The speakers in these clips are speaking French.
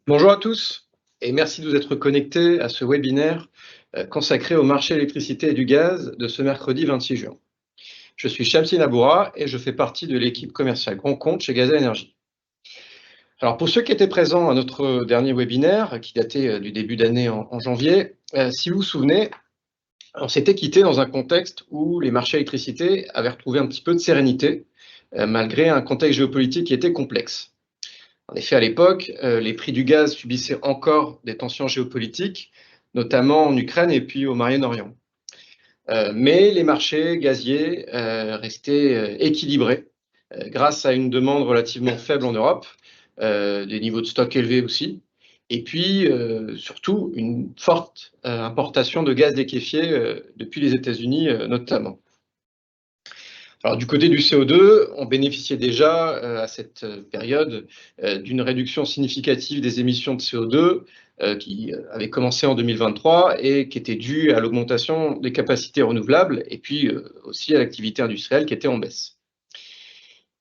Bonjour à tous et merci de vous être connectés à ce webinaire consacré au marché de l'électricité et du gaz de ce mercredi 26 juin. Je suis Shamsi Naboura et je fais partie de l'équipe commerciale Grand Compte chez Gaza Énergie. Alors pour ceux qui étaient présents à notre dernier webinaire, qui datait du début d'année en janvier, si vous vous souvenez, on s'était quitté dans un contexte où les marchés d'électricité avaient retrouvé un petit peu de sérénité, malgré un contexte géopolitique qui était complexe. En effet, à l'époque, les prix du gaz subissaient encore des tensions géopolitiques, notamment en Ukraine et puis au Moyen-Orient. Mais les marchés gaziers restaient équilibrés grâce à une demande relativement faible en Europe, des niveaux de stock élevés aussi, et puis surtout une forte importation de gaz liquéfié depuis les États-Unis notamment. Alors, du côté du CO2, on bénéficiait déjà à cette période d'une réduction significative des émissions de CO2 qui avait commencé en 2023 et qui était due à l'augmentation des capacités renouvelables et puis aussi à l'activité industrielle qui était en baisse.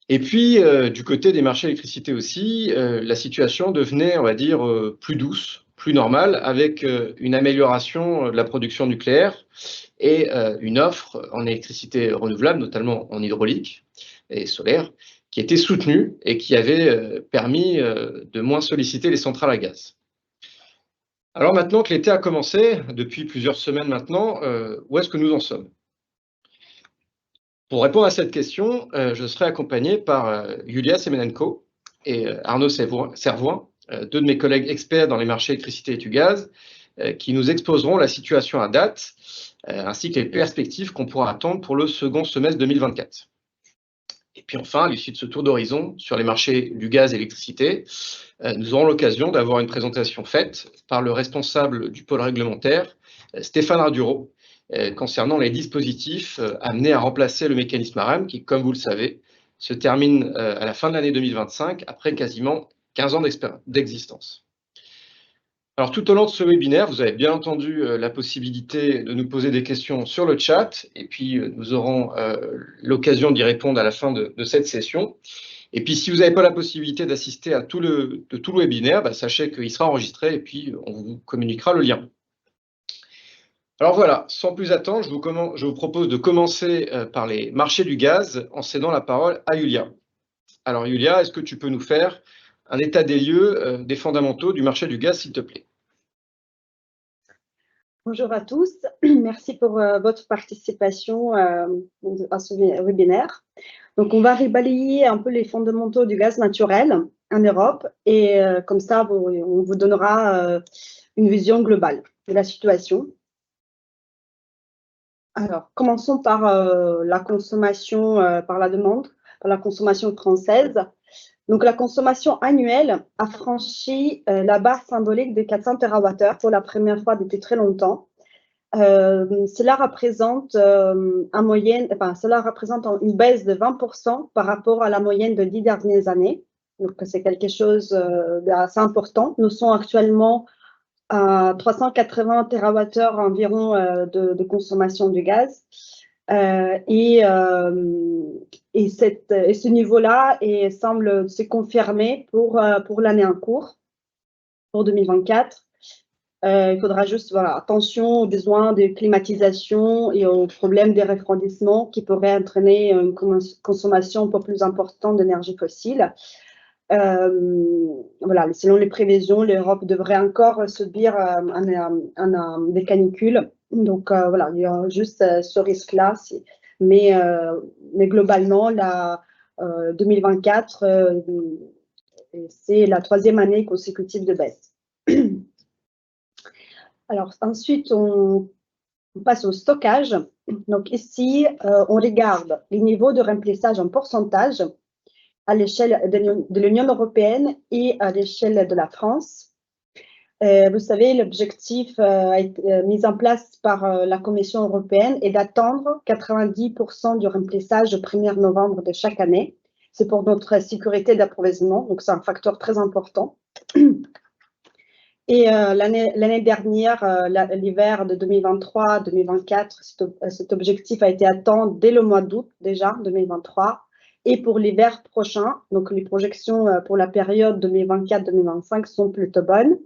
Et puis, du côté des marchés d'électricité aussi, la situation devenait, on va dire, plus douce, plus normale, avec une amélioration de la production nucléaire et une offre en électricité renouvelable, notamment en hydraulique et solaire, qui était soutenue et qui avait permis de moins solliciter les centrales à gaz. Alors maintenant que l'été a commencé, depuis plusieurs semaines maintenant, où est-ce que nous en sommes? Pour répondre à cette question, je serai accompagné par Yulia Semenenko et Arnaud Servoin, deux de mes collègues experts dans les marchés électricité et du gaz, qui nous exposeront la situation à date, ainsi que les perspectives qu'on pourra attendre pour le second semestre 2024. Et puis enfin, à l'issue de ce tour d'horizon sur les marchés du gaz et l'électricité, nous aurons l'occasion d'avoir une présentation faite par le responsable du pôle réglementaire, Stéphane Arduro, concernant les dispositifs amenés à remplacer le mécanisme AREM qui, comme vous le savez, se termine à la fin de l'année 2025 après quasiment 15 ans d'existence. Alors tout au long de ce webinaire, vous avez bien entendu la possibilité de nous poser des questions sur le chat et puis nous aurons l'occasion d'y répondre à la fin de cette session. Et puis si vous n'avez pas la possibilité d'assister à tout le webinaire, sachez qu'il sera enregistré et puis on vous communiquera le lien. Alors voilà, sans plus attendre, je vous propose de commencer par les marchés du gaz en cédant la parole à Yulia. Alors Yulia, est-ce que tu peux nous faire un état des lieux des fondamentaux du marché du gaz, s'il te plaît? Bonjour à tous, merci pour votre participation à ce webinaire. Donc, on va rebalayer un peu les fondamentaux du gaz naturel en Europe et comme ça, on vous donnera une vision globale de la situation. Alors, commençons par la consommation, par la demande, par la consommation française. Donc, la consommation annuelle a franchi la barre symbolique des 400 TWh pour la première fois depuis très longtemps. Cela représente cela représente une baisse de 20% par rapport à la moyenne de 10 dernières années. Donc, c'est quelque chose d'assez important. Nous sommes actuellement à 380 TWh environ de consommation de gaz. Et ce niveau-là semble se confirmer pour l'année en cours, pour 2024. Il faudra juste, attention aux besoins de climatisation et aux problèmes de refroidissement qui pourraient entraîner une consommation un peu plus importante d'énergie fossile. Selon les prévisions, l'Europe devrait encore subir des canicules. Donc, il y a juste ce risque-là. Mais globalement, 2024, c'est la 3e année consécutive de baisse. Alors, ensuite, on passe au stockage. Donc, ici, on regarde les niveaux de remplissage en pourcentage à l'échelle de l'Union européenne et à l'échelle de la France. Vous savez, l'objectif a été mis en place par la Commission européenne est d'atteindre 90% du remplissage au 1er novembre de chaque année. C'est pour notre sécurité d'approvisionnement, donc c'est un facteur très important. Et l'année dernière, l'hiver de 2023-2024, cet objectif a été atteint dès le mois d'août déjà, 2023. Et pour l'hiver prochain, donc les projections pour la période 2024-2025 sont plutôt bonnes.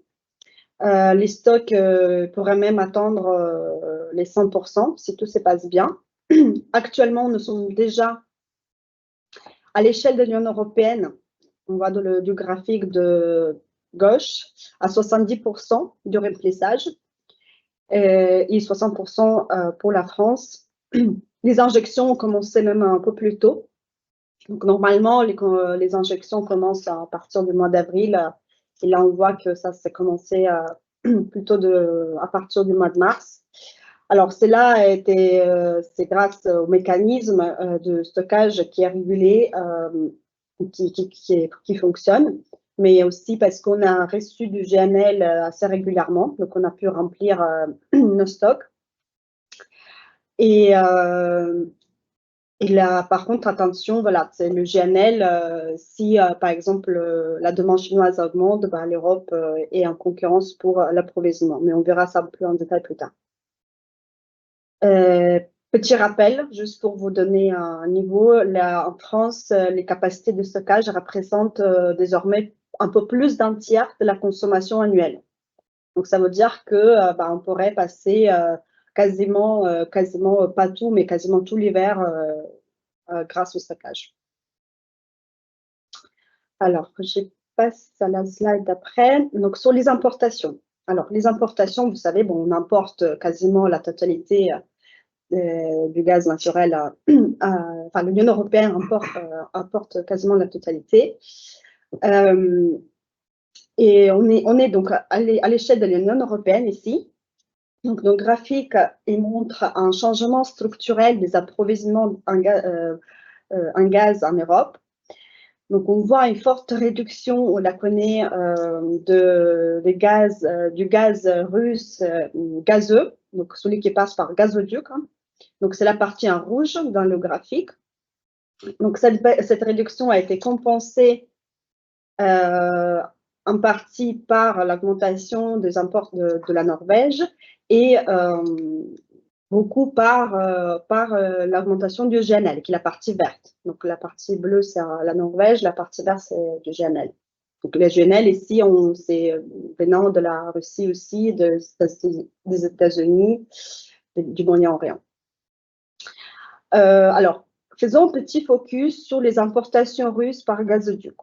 Les stocks pourraient même atteindre les 100% si tout se passe bien. Actuellement, nous sommes déjà à l'échelle de l'Union européenne, on voit du graphique de gauche, à 70% du remplissage et 60% pour la France. Les injections ont commencé même un peu plus tôt. Donc, normalement, les injections commencent à partir du mois d'avril. Et là, on voit que ça s'est commencé plutôt à partir du mois de mars. Alors, c'est grâce au mécanisme de stockage qui est régulé, qui fonctionne, mais aussi parce qu'on a reçu du GNL assez régulièrement, donc on a pu remplir nos stocks. Et là, par contre, attention, voilà, c'est le GNL. Si, par exemple, la demande chinoise augmente, l'Europe est en concurrence pour l'approvisionnement. Mais on verra ça plus en détail plus tard. Petit rappel, juste pour vous donner un niveau, en France, les capacités de stockage représentent désormais un peu plus d'un tiers de la consommation annuelle. Donc, ça veut dire que on pourrait passer quasiment pas tout, mais quasiment tout l'hiver grâce au stockage. Alors, je passe à la slide d'après. Donc, sur les importations. Alors, les importations, vous savez, on importe quasiment la totalité du gaz naturel. Enfin, l'Union européenne importe quasiment la totalité. Et on est donc à l'échelle de l'Union européenne ici. Donc, nos graphiques, ils montrent un changement structurel des approvisionnements en gaz en Europe. Donc, on voit une forte réduction, on la connaît, du gaz russe gazeux, donc celui qui passe par gazoduc. Donc, c'est la partie en rouge dans le graphique. Donc, cette réduction a été compensée en partie par l'augmentation des imports de la Norvège et beaucoup par l'augmentation du GNL, qui est la partie verte. Donc, la partie bleue, c'est la Norvège, la partie verte, c'est du GNL. Donc, le GNL, ici, c'est venant de la Russie aussi, des États-Unis, du Moyen-Orient. Alors, faisons un petit focus sur les importations russes par gazoduc.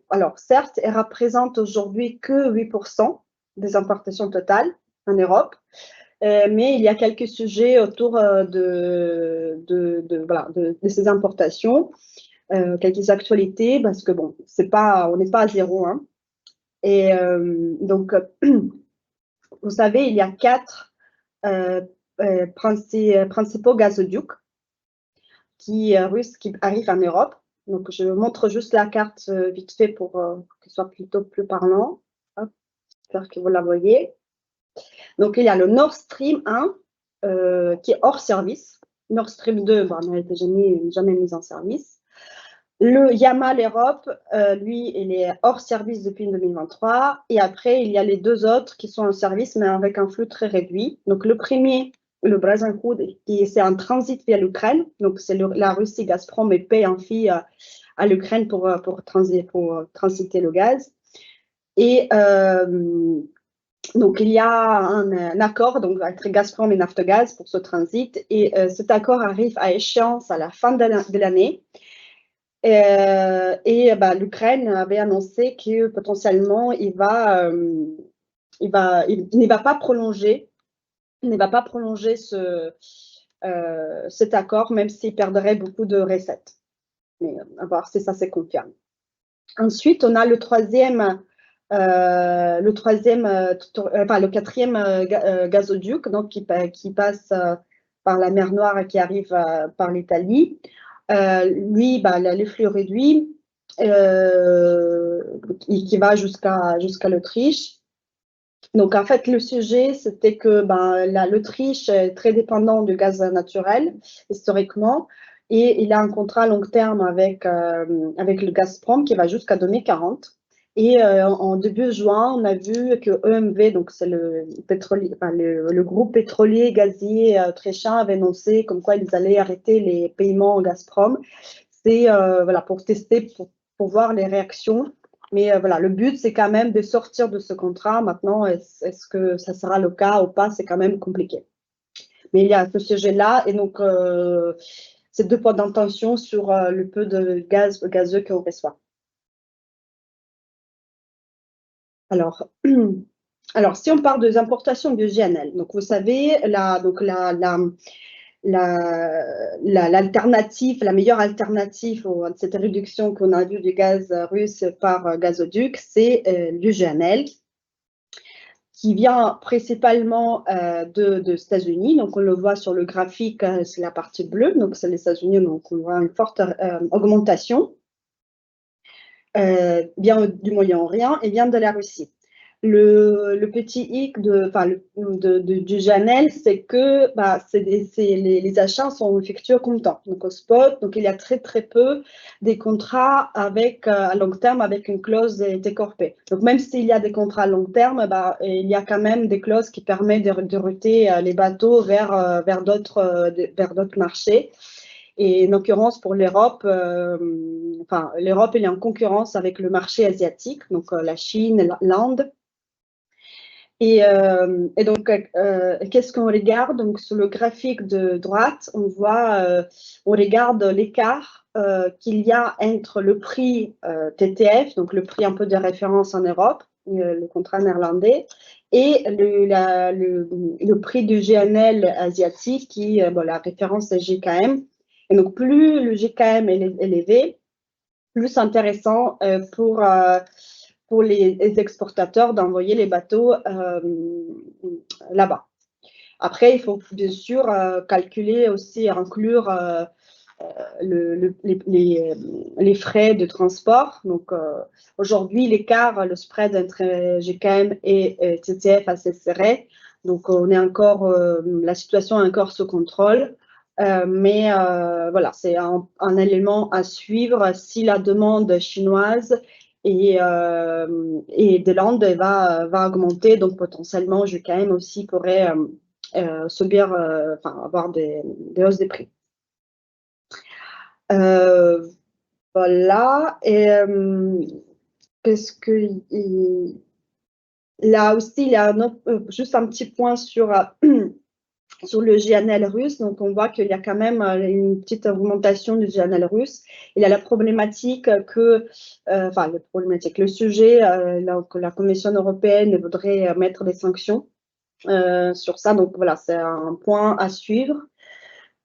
Alors, certes, elles représentent aujourd'hui que 8% des importations totales en Europe, mais il y a quelques sujets autour de ces importations, quelques actualités, parce que on n'est pas à zéro. Et donc, vous savez, il y a 4 principaux gazoducs russes qui arrivent en Europe. Donc, je montre juste la carte vite fait pour que ce soit plutôt plus parlant. J'espère que vous la voyez. Donc, il y a le Nord Stream 1 qui est hors service. Nord Stream 2 n'a été jamais mis en service. Le Yamal Europe, lui, il est hors service depuis 2023. Et après, il y a les 2 autres qui sont en service, mais avec un flux très réduit. Donc, le premier, le Brazincourt, c'est un transit via l'Ukraine. Donc, c'est la Russie, Gazprom, et paye un fee à l'Ukraine pour transiter le gaz. Et donc, il y a un accord entre Gazprom et Naftogaz pour ce transit. Et cet accord arrive à échéance à la fin de l'année. Et l'Ukraine avait annoncé que potentiellement, il ne va pas prolonger cet accord, même s'il perdrait beaucoup de recettes. Mais à voir si ça se confirme. Ensuite, on a le quatrième gazoduc, donc qui passe par la mer Noire et qui arrive par l'Italie. Lui, les flux réduits, qui va jusqu'à l'Autriche. Donc, en fait, le sujet, c'était que l'Autriche est très dépendante du gaz naturel, historiquement, et il a un contrat à long terme avec le Gazprom qui va jusqu'à 2040. Et en début juin, on a vu que EMV, donc c'est le groupe pétrolier gazier autrichien, avait annoncé comme quoi ils allaient arrêter les paiements au Gazprom. c'est voilà, pour tester, pour voir les réactions. Mais voilà, le but, c'est quand même de sortir de ce contrat. Maintenant, est-ce que ça sera le cas ou pas? C'est quand même compliqué. Mais il y a ce sujet-là, et donc c'est 2 points d'intention sur le peu de gazeux qu'on reçoit. Alors, alors, si on parle des importations de GNL, donc vous savez, l'alternative, la meilleure alternative à cette réduction qu'on a vue du gaz russe par gazoduc, c'est du GNL, qui vient principalement des États-Unis. Donc, on le voit sur le graphique, c'est la partie bleue. Donc, c'est les États-Unis, donc on voit une forte augmentation. Vient du Moyen-Orient et vient de la Russie. Le petit hic du GNL, c'est que les achats sont effectués au comptant, donc au spot. Donc, il y a très, très peu des contrats à long terme avec une clause TQRP. Donc, même s'il y a des contrats à long terme, il y a quand même des clauses qui permettent de router les bateaux vers d'autres marchés. Et en l'occurrence, pour l'Europe, l'Europe, elle est en concurrence avec le marché asiatique, donc la Chine, l'Inde. Et donc, qu'est-ce qu'on regarde? Donc, sur le graphique de droite, on regarde l'écart qu'il y a entre le prix TTF, donc le prix un peu de référence en Europe, le contrat néerlandais, et le prix du GNL asiatique, qui, la référence est GKM. Et donc, plus le GKM est élevé, plus intéressant pour les exportateurs d'envoyer les bateaux là-bas. Après, il faut bien sûr calculer aussi, inclure les frais de transport. Donc, aujourd'hui, l'écart, le spread entre GKM et TTF assez serré. Donc, la situation est encore sous contrôle. Mais voilà, c'est un élément à suivre si la demande chinoise et de l'Inde va augmenter. Donc, potentiellement, GKM aussi pourrait subir, avoir des hausses des prix. Voilà. Et qu'est-ce que là aussi, il y a juste un petit point sur le GNL russe. Donc, on voit qu'il y a quand même une petite augmentation du GNL russe. Il y a la problématique le sujet que la Commission européenne voudrait mettre des sanctions sur ça. Donc, voilà, c'est un point à suivre.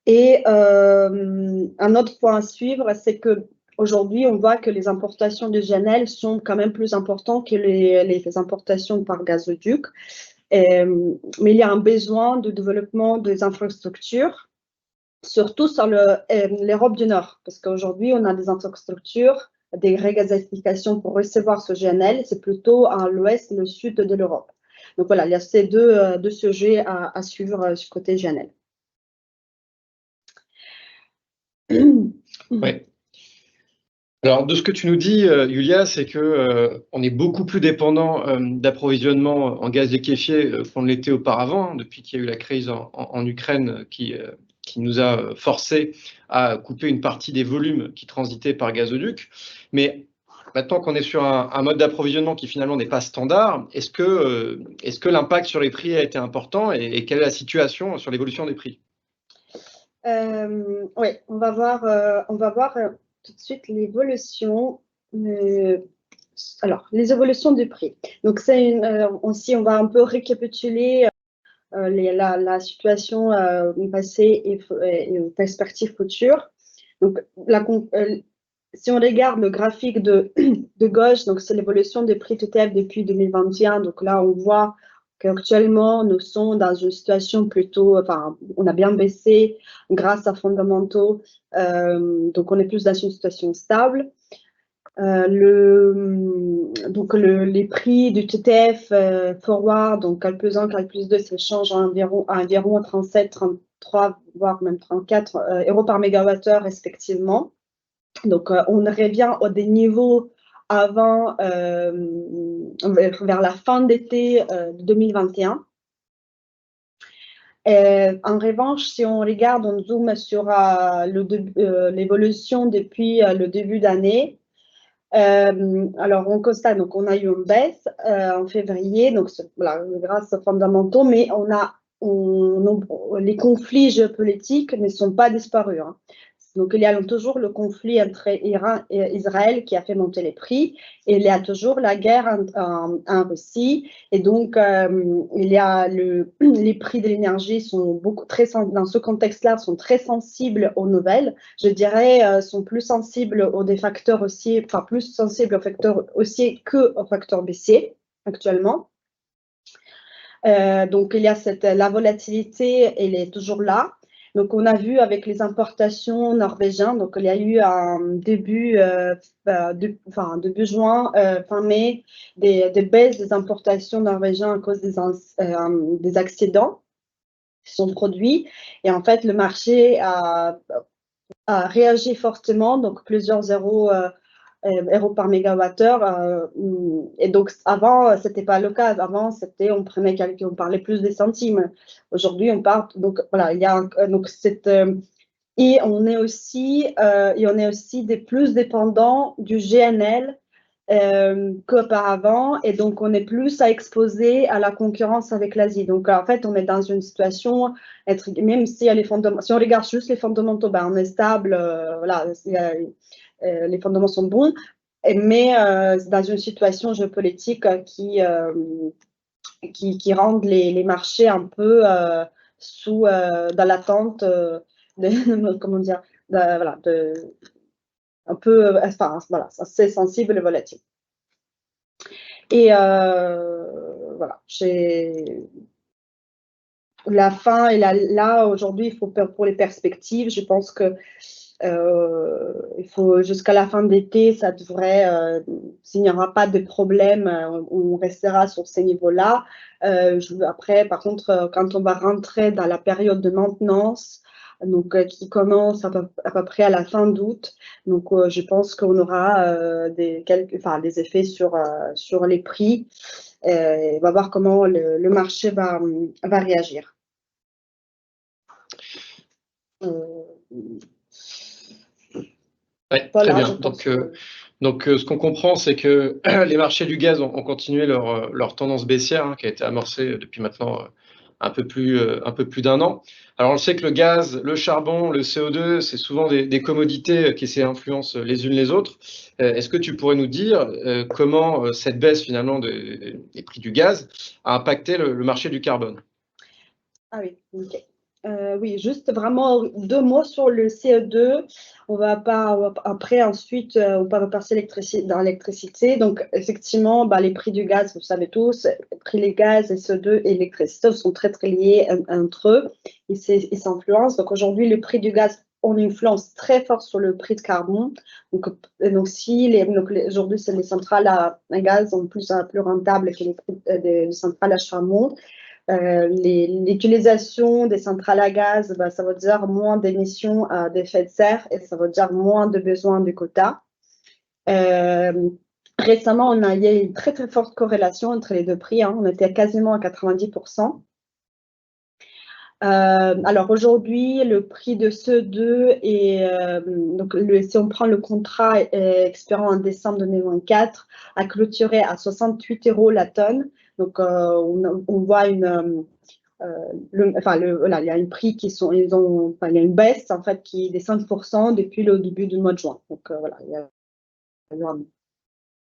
Et un autre point à suivre, c'est qu'aujourd'hui, on voit que les importations de GNL sont quand même plus importantes que les importations par gazoduc. Mais il y a un besoin de développement des infrastructures, surtout sur l'Europe du Nord, parce qu'aujourd'hui, on a des infrastructures, des regasifications pour recevoir ce GNL, c'est plutôt à l'ouest et le sud de l'Europe. Donc voilà, il y a ces deux sujets à suivre du côté GNL. Oui. Alors, de ce que tu nous dis, Yulia, c'est que on est beaucoup plus dépendant d'approvisionnement en gaz liquéfié qu'on ne l'était auparavant, depuis qu'il y a eu la crise en Ukraine qui nous a forcé à couper une partie des volumes qui transitaient par gazoduc. Mais maintenant qu'on est sur un mode d'approvisionnement qui finalement n'est pas standard, est-ce que l'impact sur les prix a été important et quelle est la situation sur l'évolution des prix? Oui, on va voir tout de suite l'évolution. Alors, les évolutions du prix. Donc, aussi, on va un peu récapituler la situation passée et perspectives futures. Donc, si on regarde le graphique de gauche, donc c'est l'évolution des prix TTF depuis 2021. Donc là, on voit qu'actuellement, nous sommes dans une situation plutôt, on a bien baissé grâce à fondamentaux. Donc, on est plus dans une situation stable. Donc, les prix du TTF forward, donc Cal plus 1, Cal plus 2, ça change à environ 37, 33, voire même 34 euros par mégawattheure respectivement. Donc, on revient à des niveaux avant, vers la fin d'été 2021. En revanche, si on regarde, on zoome sur l'évolution depuis le début d'année, alors on constate, donc on a eu une baisse en février, donc voilà, grâce aux fondamentaux, mais les conflits géopolitiques ne sont pas disparus, hein. Donc, il y a toujours le conflit entre Iran et Israël qui a fait monter les prix. Et il y a toujours la guerre en Russie. Et donc, il y a les prix de l'énergie sont dans ce contexte-là, sont très sensibles aux nouvelles. Je dirais, sont plus sensibles aux des facteurs aussi, enfin, plus sensibles aux facteurs haussiers qu'aux facteurs baissiers actuellement. Donc, il y a la volatilité, elle est toujours là. Donc, on a vu avec les importations norvégiennes, donc il y a eu un début juin, fin mai, des baisses des importations norvégiennes à cause des accidents qui sont produits. Et en fait, le marché a réagi fortement, donc plusieurs euros par mégawattheure. Et donc, avant, ce n'était pas le cas. Avant, on parlait plus des centimes. Aujourd'hui, on parle. Donc, voilà, il y a donc et on est aussi plus dépendant du GNL qu'auparavant. Et donc, on est plus à exposer à la concurrence avec l'Asie. Donc, en fait, on est dans une situation, même si on regarde juste les fondamentaux, ben, on est stable. Voilà, les fondements sont bons, mais dans une situation géopolitique qui rendent les marchés un peu dans l'attente comment dire, voilà, un peu, enfin, voilà, assez sensible et volatile. Et voilà, la fin, et là aujourd'hui, il faut pour les perspectives, je pense que il faut jusqu'à la fin de l'été, ça devrait, s'il n'y aura pas de problème, on restera sur ces niveaux-là. Après, par contre, quand on va rentrer dans la période de maintenance, donc qui commence à peu près à la fin d'août, donc je pense qu'on aura des effets sur les prix. On va voir comment le marché va réagir. Ouais, voilà, très bien. Donc, ce qu'on comprend, c'est que les marchés du gaz ont continué leur tendance baissière, hein, qui a été amorcée depuis maintenant un peu plus d'un an. Alors, on sait que le gaz, le charbon, le CO2, c'est souvent des commodités qui s'influencent les unes les autres. Est-ce que tu pourrais nous dire comment cette baisse finalement des prix du gaz a impacté le marché du carbone? Ah oui, ok. Oui, juste vraiment 2 mots sur le CO2. Ensuite, on va passer dans l'électricité. Donc, effectivement, les prix du gaz, vous savez tous, les prix des gaz, et CO2 et l'électricité sont très, très liés entre eux. Ils s'influencent. Donc, aujourd'hui, le prix du gaz a une influence très forte sur le prix de carbone. Donc aujourd'hui, les centrales à gaz sont plus rentables que les prix des centrales à charbon. L'utilisation des centrales à gaz, ça veut dire moins d'émissions d'effet de serre et ça veut dire moins de besoin de quotas. Récemment, il y a une très très forte corrélation entre les deux prix, hein. On était quasiment à 90%. Alors aujourd'hui, le prix de CO2 donc si on prend le contrat expirant en décembre 2024, a clôturé à 68 € la tonne. Donc on voit il y a une prix il y a une baisse en fait qui est des 5% depuis le début du mois de juin. Donc voilà, il y a un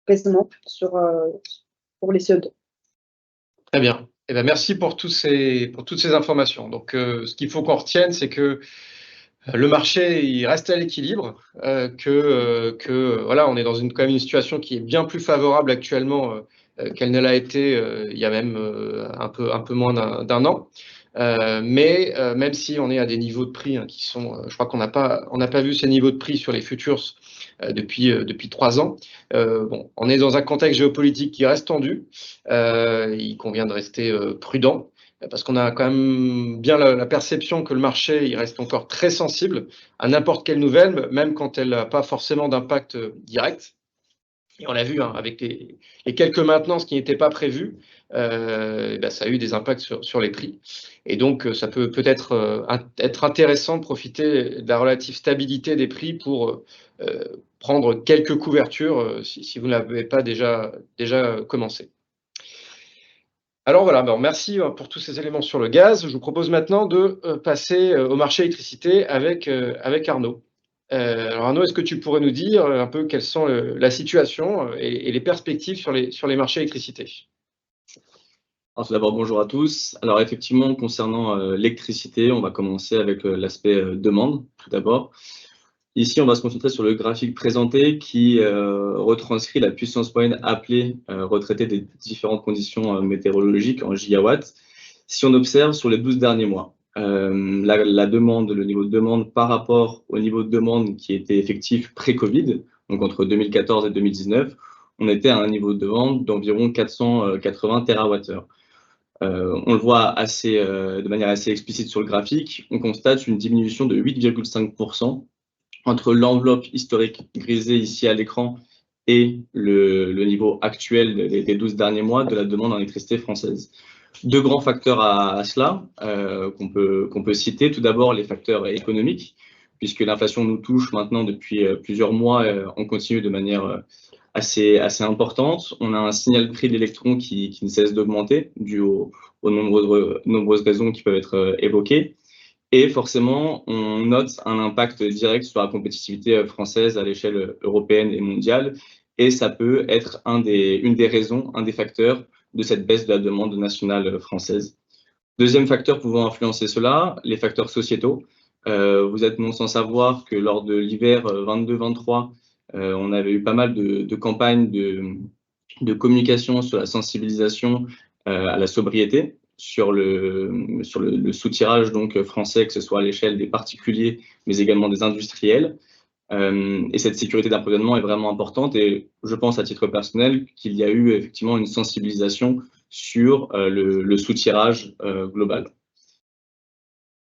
baissement pour les CO2. Très bien. Eh bien, merci pour toutes ces informations. Donc, ce qu'il faut qu'on retienne, c'est que le marché il reste à l'équilibre, voilà, on est dans quand même une situation qui est bien plus favorable actuellement qu'elle ne l'a été il y a même un peu moins d'un an. Mais même si on est à des niveaux de prix qui sont, je crois qu'on n'a pas vu ces niveaux de prix sur les futurs depuis 3 ans. Bon, on est dans un contexte géopolitique qui reste tendu. Il convient de rester prudent parce qu'on a quand même bien la perception que le marché il reste encore très sensible à n'importe quelle nouvelle, même quand elle n'a pas forcément d'impact direct. Et on l'a vu, hein, avec les quelques maintenances qui n'étaient pas prévues, ça a eu des impacts sur les prix. Et donc, ça peut peut-être être intéressant de profiter de la relative stabilité des prix pour prendre quelques couvertures si vous n'avez pas déjà commencé. Alors voilà, merci pour tous ces éléments sur le gaz. Je vous propose maintenant de passer au marché électricité avec Arnaud. Alors Arnaud, est-ce que tu pourrais nous dire un peu quelles sont la situation et les perspectives sur les marchés électricité? Alors, tout d'abord, bonjour à tous. Alors effectivement, concernant l'électricité, on va commencer avec l'aspect demande, tout d'abord. Ici, on va se concentrer sur le graphique présenté qui retranscrit la puissance moyenne appelée retraitée des différentes conditions météorologiques en gigawatts. Si on observe sur les 12 derniers mois, la demande, le niveau de demande par rapport au niveau de demande qui était effectif pré-Covid, donc entre 2014 et 2019, on était à un niveau de demande d'environ 480 TWh. On le voit de manière assez explicite sur le graphique, on constate une diminution de 8,5% entre l'enveloppe historique grisée ici à l'écran et le niveau actuel des 12 derniers mois de la demande en électricité française. Deux grands facteurs à cela qu'on peut citer. Tout d'abord, les facteurs économiques, puisque l'inflation nous touche maintenant depuis plusieurs mois en continu de manière assez importante. On a un signal prix de l'électron qui ne cesse d'augmenter, dû aux nombreuses raisons qui peuvent être évoquées. Et forcément, on note un impact direct sur la compétitivité française à l'échelle européenne et mondiale. Et ça peut être une des raisons, un des facteurs de cette baisse de la demande nationale française. Deuxième facteur pouvant influencer cela, les facteurs sociétaux. Vous êtes non sans savoir que lors de l'hiver 22-23, on avait eu pas mal de campagnes de communication sur la sensibilisation à la sobriété, sur le soutirage donc français, que ce soit à l'échelle des particuliers, mais également des industriels. Et cette sécurité d'approvisionnement est vraiment importante et je pense à titre personnel qu'il y a eu effectivement une sensibilisation sur le soutirage global.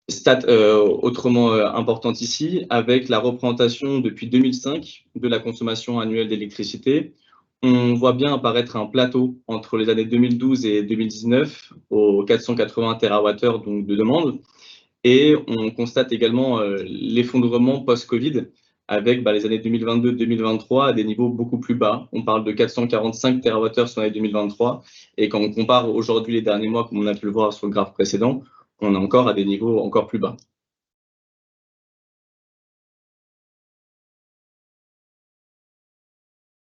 Stat autrement importante ici, avec la représentation depuis 2005 de la consommation annuelle d'électricité, on voit bien apparaître un plateau entre les années 2012 et 2019 aux 480 TWh donc de demande. Et on constate également l'effondrement post-Covid avec les années 2022-2023 à des niveaux beaucoup plus bas. On parle de 445 TWh sur l'année 2023. Et quand on compare aujourd'hui les derniers mois, comme on a pu le voir sur le graphe précédent, on est encore à des niveaux encore plus bas.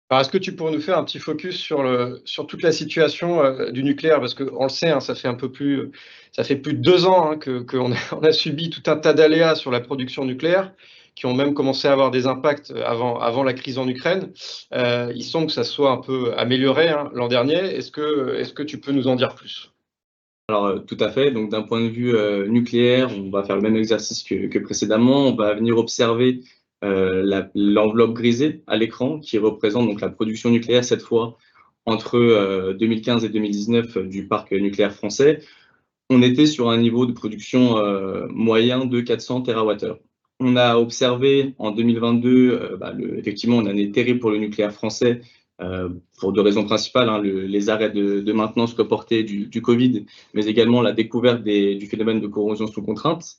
Alors, est-ce que tu pourrais nous faire un petit focus sur toute la situation du nucléaire? Parce qu'on le sait, hein, ça fait plus de 2 ans hein, qu'on a subi tout un tas d'aléas sur la production nucléaire, qui ont même commencé à avoir des impacts avant la crise en Ukraine. Il semble que ça soit un peu amélioré hein, l'an dernier. Est-ce que tu peux nous en dire plus? Alors, tout à fait. Donc, d'un point de vue nucléaire, on va faire le même exercice que précédemment. On va venir observer l'enveloppe grisée à l'écran qui représente donc la production nucléaire cette fois entre 2015 et 2019 du parc nucléaire français. On était sur un niveau de production moyen de 400 TWh. On a observé en 2022 effectivement une année terrible pour le nucléaire français pour deux raisons principales, hein, les arrêts de maintenance reportés du Covid, mais également la découverte du phénomène de corrosion sous contrainte.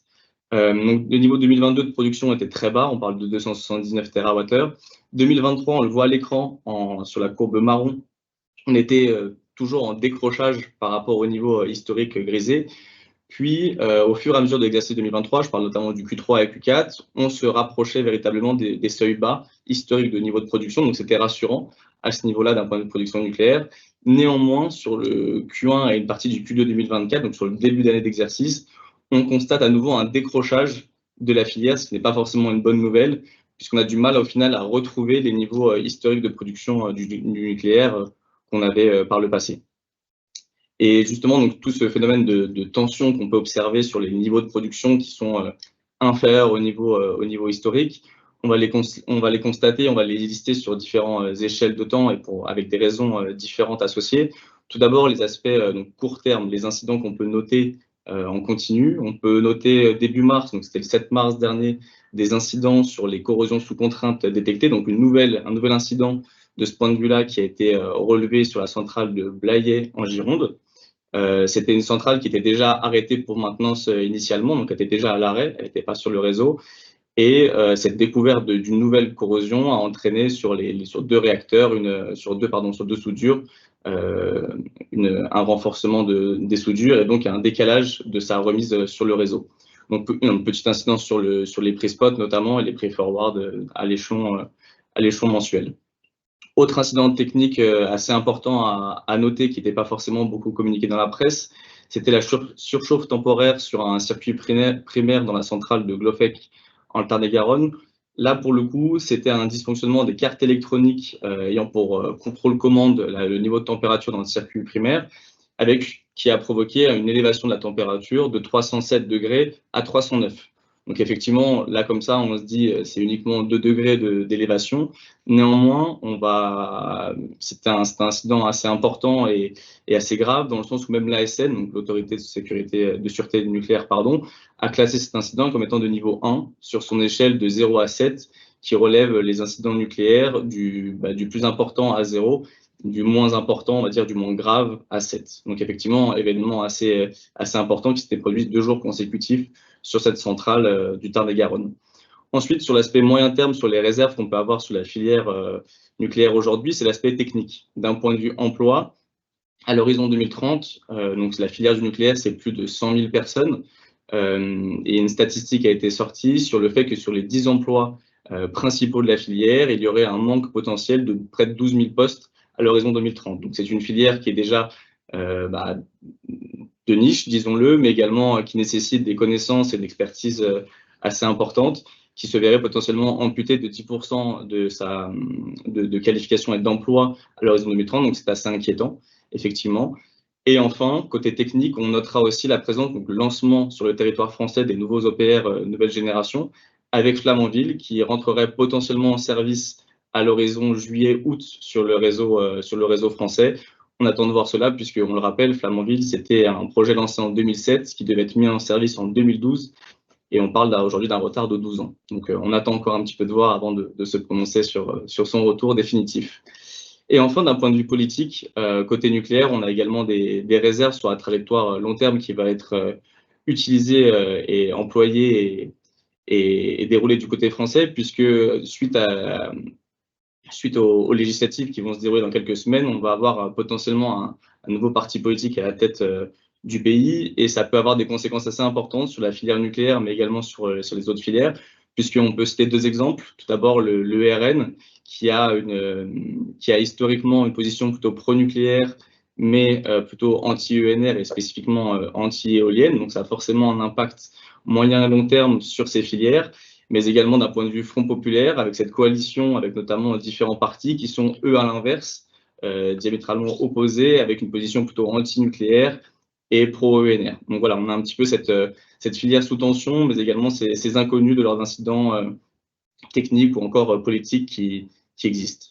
Donc, le niveau 2022 de production était très bas, on parle de 279 TWh. 2023, on le voit à l'écran sur la courbe marron, on était toujours en décrochage par rapport au niveau historique grisé. Puis, au fur et à mesure de l'exercice 2023, je parle notamment du Q3 et Q4, on se rapprochait véritablement des seuils bas historiques de niveau de production, donc c'était rassurant à ce niveau-là d'un point de vue de production nucléaire. Néanmoins, sur le Q1 et une partie du Q2 2024, donc sur le début d'année d'exercice, on constate à nouveau un décrochage de la filière, ce qui n'est pas forcément une bonne nouvelle, puisqu'on a du mal au final à retrouver les niveaux historiques de production du nucléaire qu'on avait par le passé. Et justement, donc, tout ce phénomène de tension qu'on peut observer sur les niveaux de production qui sont inférieurs au niveau historique, on va les constater, on va les lister sur différentes échelles de temps et avec des raisons différentes associées. Tout d'abord, les aspects donc court terme, les incidents qu'on peut noter en continu. On peut noter début mars, donc c'était le 7 mars dernier, des incidents sur les corrosions sous contrainte détectées, donc un nouvel incident de ce point de vue-là qui a été relevé sur la centrale de Blayais en Gironde. C'était une centrale qui était déjà arrêtée pour maintenance initialement, donc elle était déjà à l'arrêt, elle n'était pas sur le réseau. Et cette découverte d'une nouvelle corrosion a entraîné sur deux réacteurs, sur deux soudures, un renforcement des soudures et donc un décalage de sa remise sur le réseau. Donc une petite incidence sur les prix spot notamment et les prix forward à l'échelon mensuel. Autre incident technique assez important à noter qui n'était pas forcément beaucoup communiqué dans la presse, c'était la surchauffe temporaire sur un circuit primaire dans la centrale de Glofec en Tarn-et-Garonne. Là, pour le coup, c'était un dysfonctionnement des cartes électroniques ayant pour contrôle-commande le niveau de température dans le circuit primaire, qui a provoqué une élévation de la température de 307 degrés à 309. Donc effectivement, là comme ça, on se dit c'est uniquement 2 degrés d'élévation. Néanmoins, c'était un incident assez important et assez grave dans le sens où même l'ASN, donc l'autorité de sûreté nucléaire, a classé cet incident comme étant de niveau 1 sur son échelle de 0 à 7, qui relève les incidents nucléaires du plus important à 0, du moins important, on va dire du moins grave à 7. Donc effectivement, événement assez important qui s'était produit 2 jours consécutifs sur cette centrale du Tarn-et-Garonne. Ensuite, sur l'aspect moyen terme, sur les réserves qu'on peut avoir sur la filière nucléaire aujourd'hui, c'est l'aspect technique. D'un point de vue emploi, à l'horizon 2030, donc la filière du nucléaire, c'est plus de 100 000 personnes. Et une statistique a été sortie sur le fait que sur les 10 emplois principaux de la filière, il y aurait un manque potentiel de près de 12 000 postes à l'horizon 2030. Donc c'est une filière qui est déjà de niche, disons-le, mais également qui nécessite des connaissances et d'expertise assez importantes, qui se verrait potentiellement amputée de 10% de qualification et d'emploi à l'horizon 2030, donc c'est assez inquiétant, effectivement. Et enfin, côté technique, on notera aussi la présence, donc le lancement sur le territoire français des nouveaux OPR nouvelle génération, avec Flamanville, qui rentrerait potentiellement en service à l'horizon juillet-août sur le réseau français. On attend de voir cela, puisqu'on le rappelle, Flamanville, c'était un projet lancé en 2007, qui devait être mis en service en 2012, et on parle aujourd'hui d'un retard de 12 ans. Donc on attend encore un petit peu de voir avant de se prononcer sur son retour définitif. Et enfin, d'un point de vue politique, côté nucléaire, on a également des réserves sur la trajectoire long terme qui va être utilisée et employée et déroulée du côté français, puisque suite aux législatives qui vont se dérouler dans quelques semaines, on va avoir potentiellement un nouveau parti politique à la tête du pays, et ça peut avoir des conséquences assez importantes sur la filière nucléaire, mais également sur les autres filières, puisqu'on peut citer 2 exemples. Tout d'abord, le RN, qui a historiquement une position plutôt pro-nucléaire, mais plutôt anti-ENR et spécifiquement anti-éolienne. Donc ça a forcément un impact moyen et long terme sur ces filières, mais également d'un point de vue Front populaire, avec cette coalition, avec notamment différents partis qui sont, eux, à l'inverse, diamétralement opposés, avec une position plutôt anti-nucléaire et pro-ENR. Donc voilà, on a un petit peu cette filière sous tension, mais également ces inconnus de leurs incidents techniques ou encore politiques qui existent.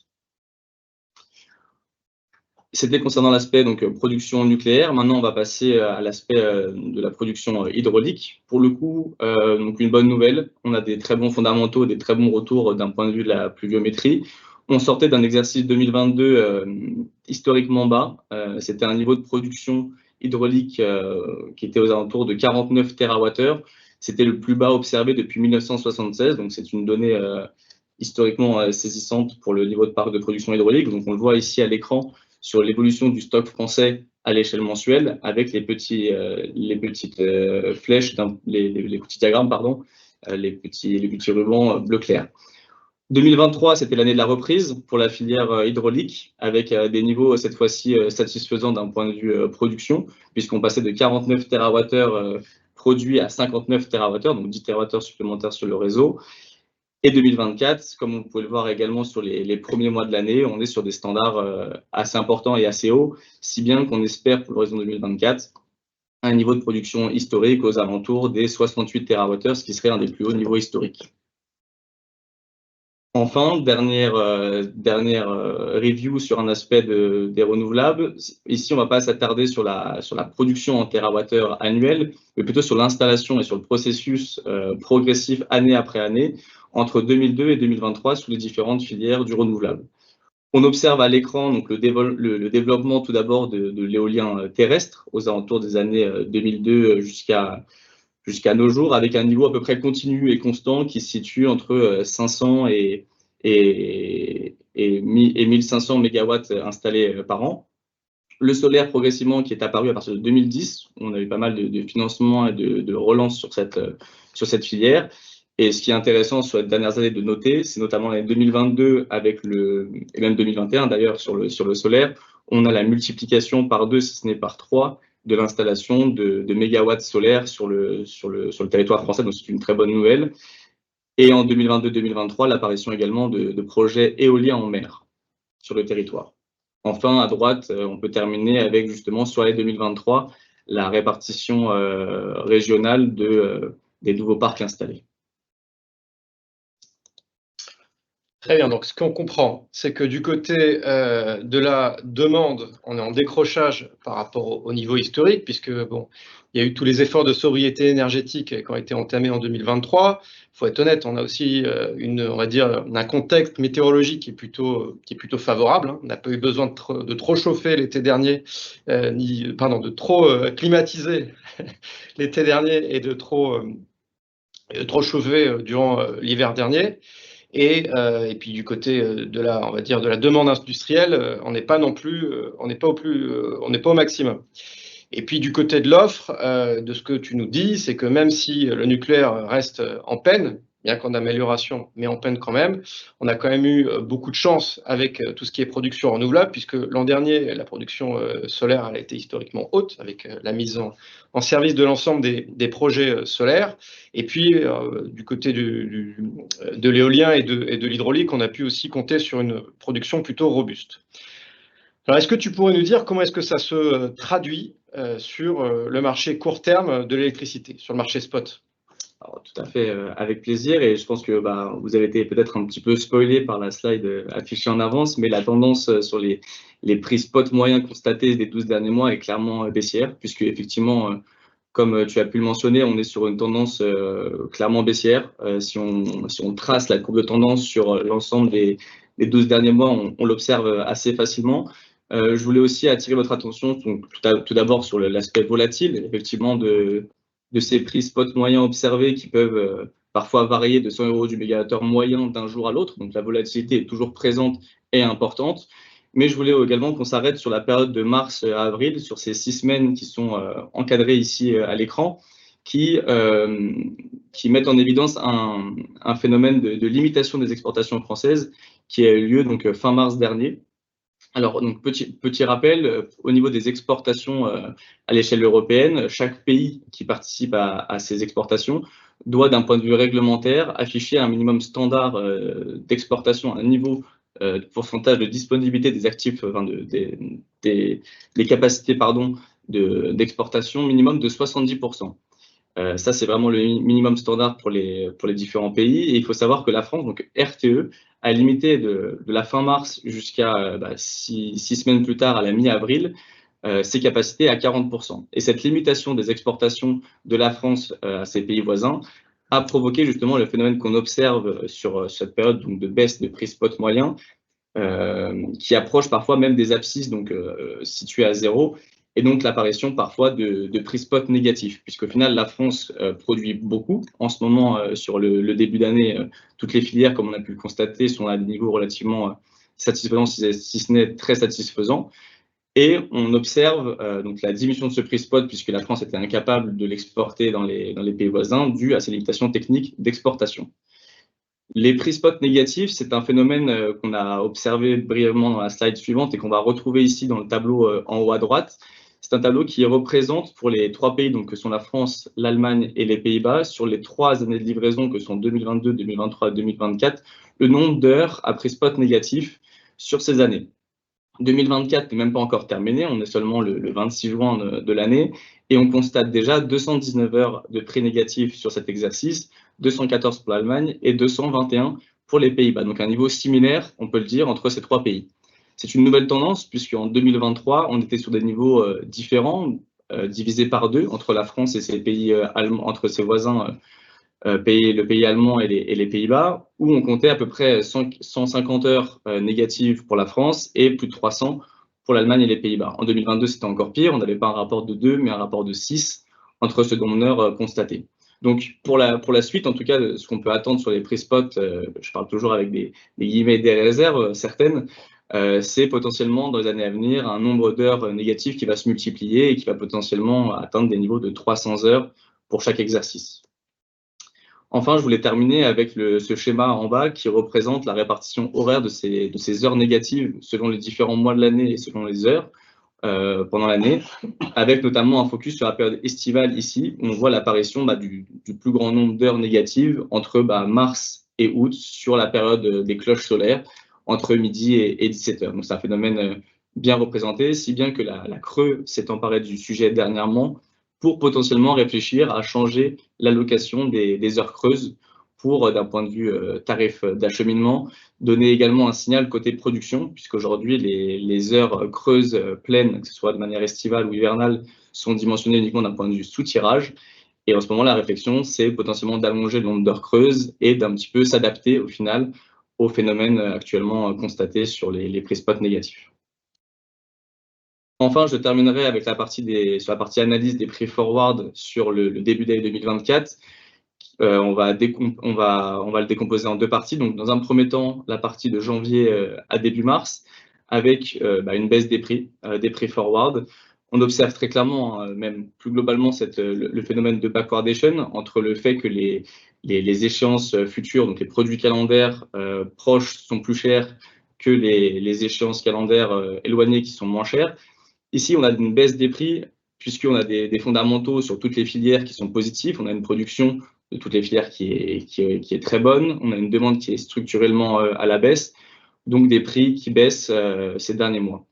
C'était concernant l'aspect production nucléaire. Maintenant, on va passer à l'aspect de la production hydraulique. Pour le coup, donc une bonne nouvelle. On a des très bons fondamentaux, des très bons retours d'un point de vue de la pluviométrie. On sortait d'un exercice 2022 historiquement bas. C'était un niveau de production hydraulique qui était aux alentours de 49 TWh. C'était le plus bas observé depuis 1976. Donc, c'est une donnée historiquement saisissante pour le niveau de parc de production hydraulique. Donc, on le voit ici à l'écran sur l'évolution du stock français à l'échelle mensuelle, avec les petites flèches, les petits diagrammes, les petits rubans bleu clair. 2023, c'était l'année de la reprise pour la filière hydraulique, avec des niveaux cette fois-ci satisfaisants d'un point de vue production, puisqu'on passait de 49 TWh produits à 59 TWh, donc 10 TWh supplémentaires sur le réseau. Et 2024, comme vous pouvez le voir également sur les premiers mois de l'année, on est sur des standards assez importants et assez hauts, si bien qu'on espère pour l'horizon 2024 un niveau de production historique aux alentours des 68 TWh, ce qui serait un des plus hauts niveaux historiques. Enfin, dernière review sur un aspect des renouvelables. Ici, on ne va pas s'attarder sur la production en TWh annuel, mais plutôt sur l'installation et sur le processus progressif année après année entre 2002 et 2023 sous les différentes filières du renouvelable. On observe à l'écran donc le développement tout d'abord de l'éolien terrestre aux alentours des années 2002 jusqu'à nos jours, avec un niveau à peu près continu et constant qui se situe entre 500 et 1500 mégawatts installés par an. Le solaire progressivement qui est apparu à partir de 2010, on a eu pas mal de financements et de relance sur cette filière. Et ce qui est intéressant sur les dernières années de noter, c'est notamment l'année 2022 et même 2021 d'ailleurs sur le solaire, on a la multiplication par 2, si ce n'est par 3, de l'installation de mégawatts solaires sur le territoire français, donc c'est une très bonne nouvelle. Et en 2022-2023, l'apparition également de projets éoliens en mer sur le territoire. Enfin, à droite, on peut terminer avec justement sur l'année 2023, la répartition régionale des nouveaux parcs installés. Très bien, donc ce qu'on comprend, c'est que du côté de la demande, on est en décrochage par rapport au niveau historique, puisque bon, il y a eu tous les efforts de sobriété énergétique qui ont été entamés en 2023. Il faut être honnête, on a aussi on va dire, un contexte météorologique qui est plutôt favorable. Hein. On n'a pas eu besoin de trop chauffer l'été dernier, de trop climatiser l'été dernier et de trop chauffer durant l'hiver dernier. Et puis du côté de la demande industrielle, on n'est pas au maximum. Et puis du côté de l'offre, de ce que tu nous dis, c'est que même si le nucléaire reste en peine, bien qu'en amélioration, mais en peine quand même, on a quand même eu beaucoup de chance avec tout ce qui est production renouvelable, puisque l'an dernier, la production solaire a été historiquement haute, avec la mise en service de l'ensemble des projets solaires. Et puis, du côté de l'éolien et de l'hydraulique, on a pu aussi compter sur une production plutôt robuste. Alors, est-ce que tu pourrais nous dire comment est-ce que ça se traduit sur le marché court terme de l'électricité, sur le marché spot? Alors, tout à fait, avec plaisir. Et je pense que vous avez été peut-être un petit peu spoilé par la slide affichée en avance, mais la tendance sur les prix spot moyens constatés des 12 derniers mois est clairement baissière, puisque effectivement, comme tu as pu le mentionner, on est sur une tendance clairement baissière. Si on trace la courbe de tendance sur l'ensemble des 12 derniers mois, on l'observe assez facilement. Je voulais aussi attirer votre attention donc, tout d'abord sur l'aspect volatile, effectivement, de ces prix spot moyens observés qui peuvent parfois varier de 100 € du mégawattheure moyen d'un jour à l'autre. Donc la volatilité est toujours présente et importante. Mais je voulais également qu'on s'arrête sur la période de mars à avril, sur ces 6 semaines qui sont encadrées ici à l'écran, qui mettent en évidence un phénomène de limitation des exportations françaises qui a eu lieu donc, fin mars dernier. Alors, donc, petit rappel, au niveau des exportations à l'échelle européenne, chaque pays qui participe à ces exportations doit, d'un point de vue réglementaire, afficher un minimum standard d'exportation, un niveau de pourcentage de disponibilité des actifs, des capacités d'exportation minimum de 70%. Ça, c'est vraiment le minimum standard pour les différents pays. Et il faut savoir que la France, donc RTE, a limité de la fin mars jusqu'à 6 semaines plus tard, à la mi-avril, ses capacités à 40%. Et cette limitation des exportations de la France à ses pays voisins a provoqué justement le phénomène qu'on observe sur cette période donc, de baisse de prix spot moyen, qui approche parfois même des abscisses donc, situées à zéro, et donc l'apparition parfois de prix spot négatifs, puisqu'au final, la France produit beaucoup. En ce moment, sur le début d'année, toutes les filières, comme on a pu le constater, sont à des niveaux relativement satisfaisants, si ce n'est très satisfaisants. Et on observe donc la diminution de ce prix spot, puisque la France était incapable de l'exporter dans les pays voisins, dû à ses limitations techniques d'exportation. Les prix spot négatifs, c'est un phénomène qu'on a observé brièvement dans la slide suivante et qu'on va retrouver ici dans le tableau en haut à droite. C'est un tableau qui représente pour les 3 pays, donc, que sont la France, l'Allemagne et les Pays-Bas, sur les 3 années de livraison que sont 2022, 2023 et 2024, le nombre d'heures à prix spot négatif sur ces années. 2024 n'est même pas encore terminé, on est seulement le 26 juin de l'année et on constate déjà 219 heures de prix négatif sur cet exercice, 214 pour l'Allemagne et 221 pour les Pays-Bas. Donc un niveau similaire, on peut le dire, entre ces 3 pays. C'est une nouvelle tendance puisqu'en 2023, on était sur des niveaux différents, divisés par 2 entre la France et ses pays allemands, entre ses voisins le pays allemand et les Pays-Bas, où on comptait à peu près 150 heures négatives pour la France et plus de 300 pour l'Allemagne et les Pays-Bas. En 2022, c'était encore pire, on n'avait pas un rapport de 2, mais un rapport de 6 entre ce nombre d'heures constaté. Donc pour la suite, en tout cas, ce qu'on peut attendre sur les prix spot, je parle toujours avec des guillemets, des réserves certaines, c'est potentiellement dans les années à venir un nombre d'heures négatives qui va se multiplier et qui va potentiellement atteindre des niveaux de 300 heures pour chaque exercice. Enfin, je voulais terminer avec ce schéma en bas qui représente la répartition horaire de ces heures négatives selon les différents mois de l'année et selon les heures pendant l'année, avec notamment un focus sur la période estivale ici, où on voit l'apparition du plus grand nombre d'heures négatives entre mars et août sur la période des cloches solaires, entre midi et 17 heures. Donc c'est un phénomène bien représenté, si bien que la Creux s'est emparée du sujet dernièrement pour potentiellement réfléchir à changer l'allocation des heures creuses pour, d'un point de vue tarif d'acheminement, donner également un signal côté production, puisqu'aujourd'hui, les heures creuses pleines, que ce soit de manière estivale ou hivernale, sont dimensionnées uniquement d'un point de vue sous-tirage. Et en ce moment, la réflexion, c'est potentiellement d'allonger le nombre d'heures creuses et d'un petit peu s'adapter au final au phénomène actuellement constaté sur les prix spot négatifs. Enfin, je terminerai avec sur la partie analyse des prix forward sur le début d'année 2024. On va le décomposer en deux parties. Donc, dans un premier temps, la partie de janvier à début mars, avec une baisse des prix forward. On observe très clairement, même plus globalement, le phénomène de backwardation entre le fait que les échéances futures, donc les produits calendaires proches, sont plus chers que les échéances calendaires éloignées qui sont moins chères. Ici, on a une baisse des prix puisqu'on a des fondamentaux sur toutes les filières qui sont positifs. On a une production de toutes les filières qui est très bonne. On a une demande qui est structurellement à la baisse, donc des prix qui baissent ces derniers mois.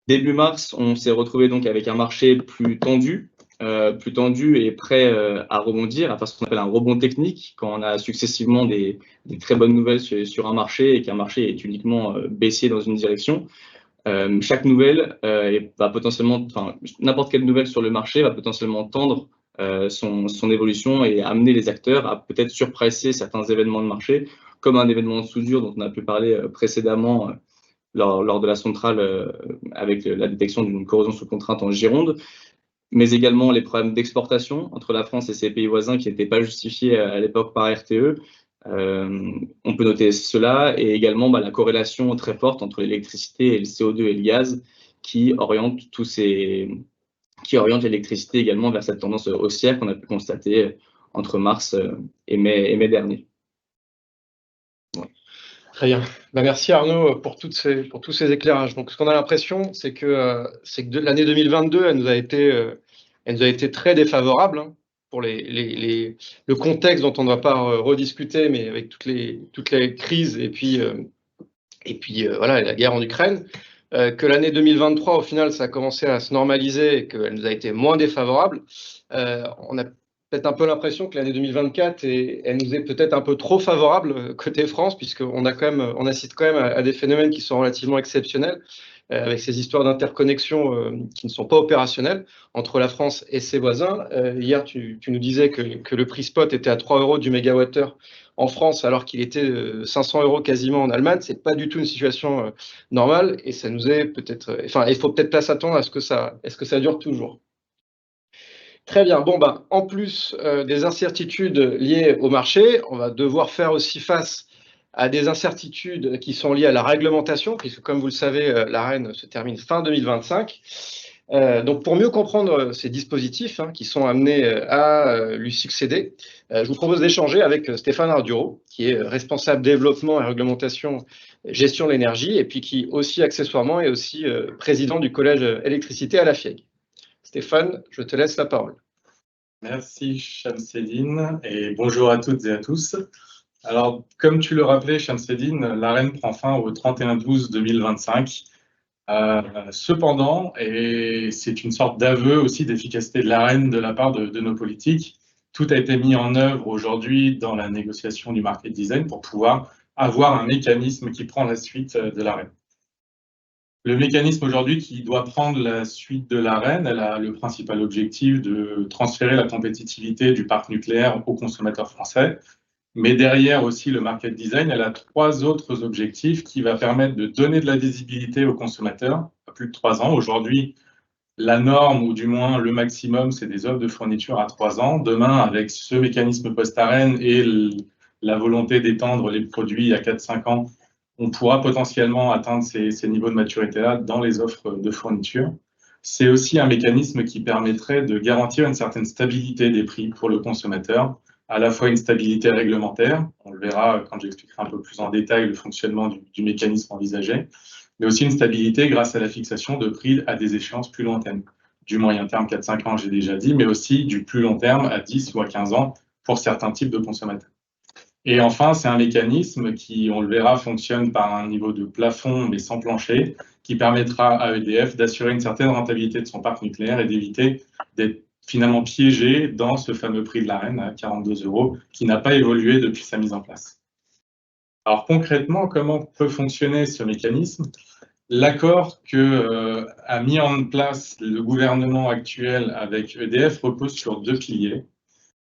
Début mars, on s'est retrouvé donc avec un marché plus tendu et prêt à rebondir, à faire ce qu'on appelle un rebond technique, quand on a successivement des très bonnes nouvelles sur un marché et qu'un marché est uniquement baissier dans une direction. Chaque nouvelle va potentiellement, n'importe quelle nouvelle sur le marché va potentiellement tendre son évolution et amener les acteurs à peut-être surpricer certains événements de marché, comme un événement de soudure dont on a pu parler précédemment lors de la centrale avec la détection d'une corrosion sous contrainte en Gironde, mais également les problèmes d'exportation entre la France et ses pays voisins qui n'étaient pas justifiés à l'époque par RTE. On peut noter cela et également la corrélation très forte entre l'électricité et le CO2 et le gaz qui oriente l'électricité également vers cette tendance haussière qu'on a pu constater entre mars et mai dernier. Ouais. Très bien. Merci Arnaud pour tous ces éclairages. Donc, ce qu'on a l'impression, c'est que l'année 2022, elle nous a été très défavorable pour le contexte dont on ne va pas rediscuter, mais avec toutes les crises et puis voilà, la guerre en Ukraine. Que l'année 2023, au final, ça a commencé à se normaliser et qu'elle nous a été moins défavorable. On a peut-être un peu l'impression que l'année 2024, elle nous est peut-être un peu trop favorable côté France, puisqu'on assiste quand même à des phénomènes qui sont relativement exceptionnels, avec ces histoires d'interconnexion qui ne sont pas opérationnelles entre la France et ses voisins. Hier, tu nous disais que le prix spot était à 3 € du mégawattheure en France, alors qu'il était 500 € quasiment en Allemagne. C'est pas du tout une situation normale, et ça nous est peut-être, il faut peut-être pas s'attendre à ce que ça dure toujours. Très bien. Bon, en plus des incertitudes liées au marché, on va devoir faire aussi face à des incertitudes qui sont liées à la réglementation, puisque comme vous le savez, l'AREN se termine fin 2025. Donc, pour mieux comprendre ces dispositifs qui sont amenés à lui succéder, je vous propose d'échanger avec Stéphane Arduro, qui est responsable développement et réglementation gestion de l'énergie, et puis qui aussi accessoirement est aussi président du collège électricité à la FIEG. Stéphane, je te laisse la parole. Merci Shamseddine et bonjour à toutes et à tous. Alors, comme tu le rappelais, Shamseddine, l'AREN prend fin au 31/12/2025. Cependant, et c'est une sorte d'aveu aussi d'efficacité de l'AREN de la part de nos politiques, tout a été mis en œuvre aujourd'hui dans la négociation du market design pour pouvoir avoir un mécanisme qui prend la suite de l'AREN. Le mécanisme aujourd'hui qui doit prendre la suite de l'ARENH, elle a le principal objectif de transférer la compétitivité du parc nucléaire aux consommateurs français. Mais derrière aussi le market design, elle a 3 autres objectifs qui va permettre de donner de la visibilité aux consommateurs à plus de 3 ans. Aujourd'hui, la norme, ou du moins le maximum, c'est des offres de fourniture à 3 ans. Demain, avec ce mécanisme post-ARENH et la volonté d'étendre les produits à 4-5 ans, on pourra potentiellement atteindre ces niveaux de maturité-là dans les offres de fourniture. C'est aussi un mécanisme qui permettrait de garantir une certaine stabilité des prix pour le consommateur, à la fois une stabilité réglementaire, on le verra quand j'expliquerai un peu plus en détail le fonctionnement du mécanisme envisagé, mais aussi une stabilité grâce à la fixation de prix à des échéances plus lointaines. Du moyen terme, 4-5 ans, j'ai déjà dit, mais aussi du plus long terme à 10 ou à 15 ans pour certains types de consommateurs. Et enfin, c'est un mécanisme qui, on le verra, fonctionne par un niveau de plafond, mais sans plancher, qui permettra à EDF d'assurer une certaine rentabilité de son parc nucléaire et d'éviter d'être finalement piégé dans ce fameux prix de l'ARENH à 42 €, qui n'a pas évolué depuis sa mise en place. Alors concrètement, comment peut fonctionner ce mécanisme? L'accord qu'a mis en place le gouvernement actuel avec EDF repose sur 2 piliers.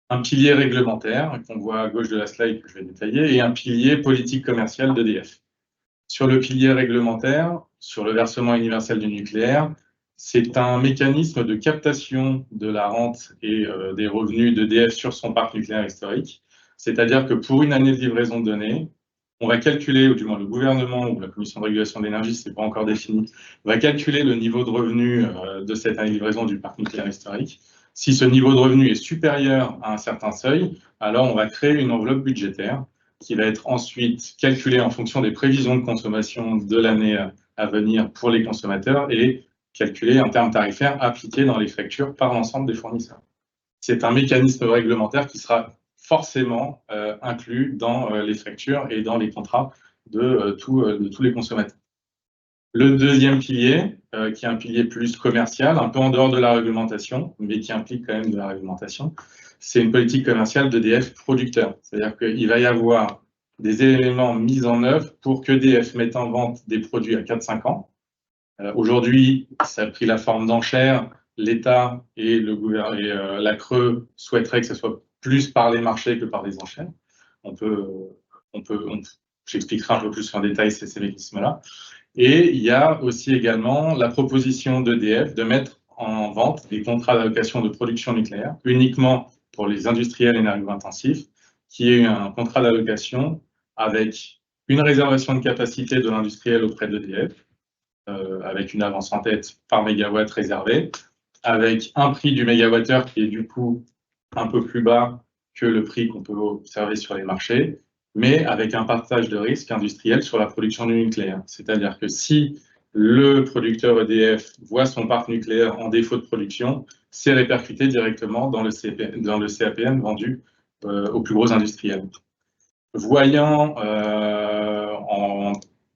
Un pilier réglementaire, qu'on voit à gauche de la slide, que je vais détailler, et un pilier politique commerciale d'EDF. Sur le pilier réglementaire, sur le versement universel du nucléaire, c'est un mécanisme de captation de la rente et des revenus d'EDF sur son parc nucléaire historique. C'est-à-dire que pour une année de livraison donnée, on va calculer, ou du moins le gouvernement ou la Commission de régulation de l'énergie, ce n'est pas encore défini, va calculer le niveau de revenu de cette année de livraison du parc nucléaire historique. Si ce niveau de revenu est supérieur à un certain seuil, alors on va créer une enveloppe budgétaire qui va être ensuite calculée en fonction des prévisions de consommation de l'année à venir pour les consommateurs et calculée en termes tarifaires appliqués dans les factures par l'ensemble des fournisseurs. C'est un mécanisme réglementaire qui sera forcément inclus dans les factures et dans les contrats de tous les consommateurs. Le deuxième pilier, qui est un pilier plus commercial, un peu en dehors de la réglementation, mais qui implique quand même de la réglementation, c'est une politique commerciale d'EDF producteur. C'est-à-dire qu'il va y avoir des éléments mis en œuvre pour qu'EDF mette en vente des produits à 4-5 ans. Aujourd'hui, ça a pris la forme d'enchères. L'État et la CRE souhaiteraient que ce soit plus par les marchés que par les enchères. J'expliquerai un peu plus en détail ces mécanismes-là. Et il y a aussi également la proposition d'EDF de mettre en vente des contrats d'allocation de production nucléaire uniquement pour les industriels énergo-intensifs, qui est un contrat d'allocation avec une réservation de capacité de l'industriel auprès d'EDF, avec une avance en tête par mégawatt réservée, avec un prix du mégawattheure qui est du coup un peu plus bas que le prix qu'on peut observer sur les marchés, mais avec un partage de risque industriel sur la production du nucléaire. C'est-à-dire que si le producteur EDF voit son parc nucléaire en défaut de production, c'est répercuté directement dans le CAPN vendu aux plus gros industriels. Voyant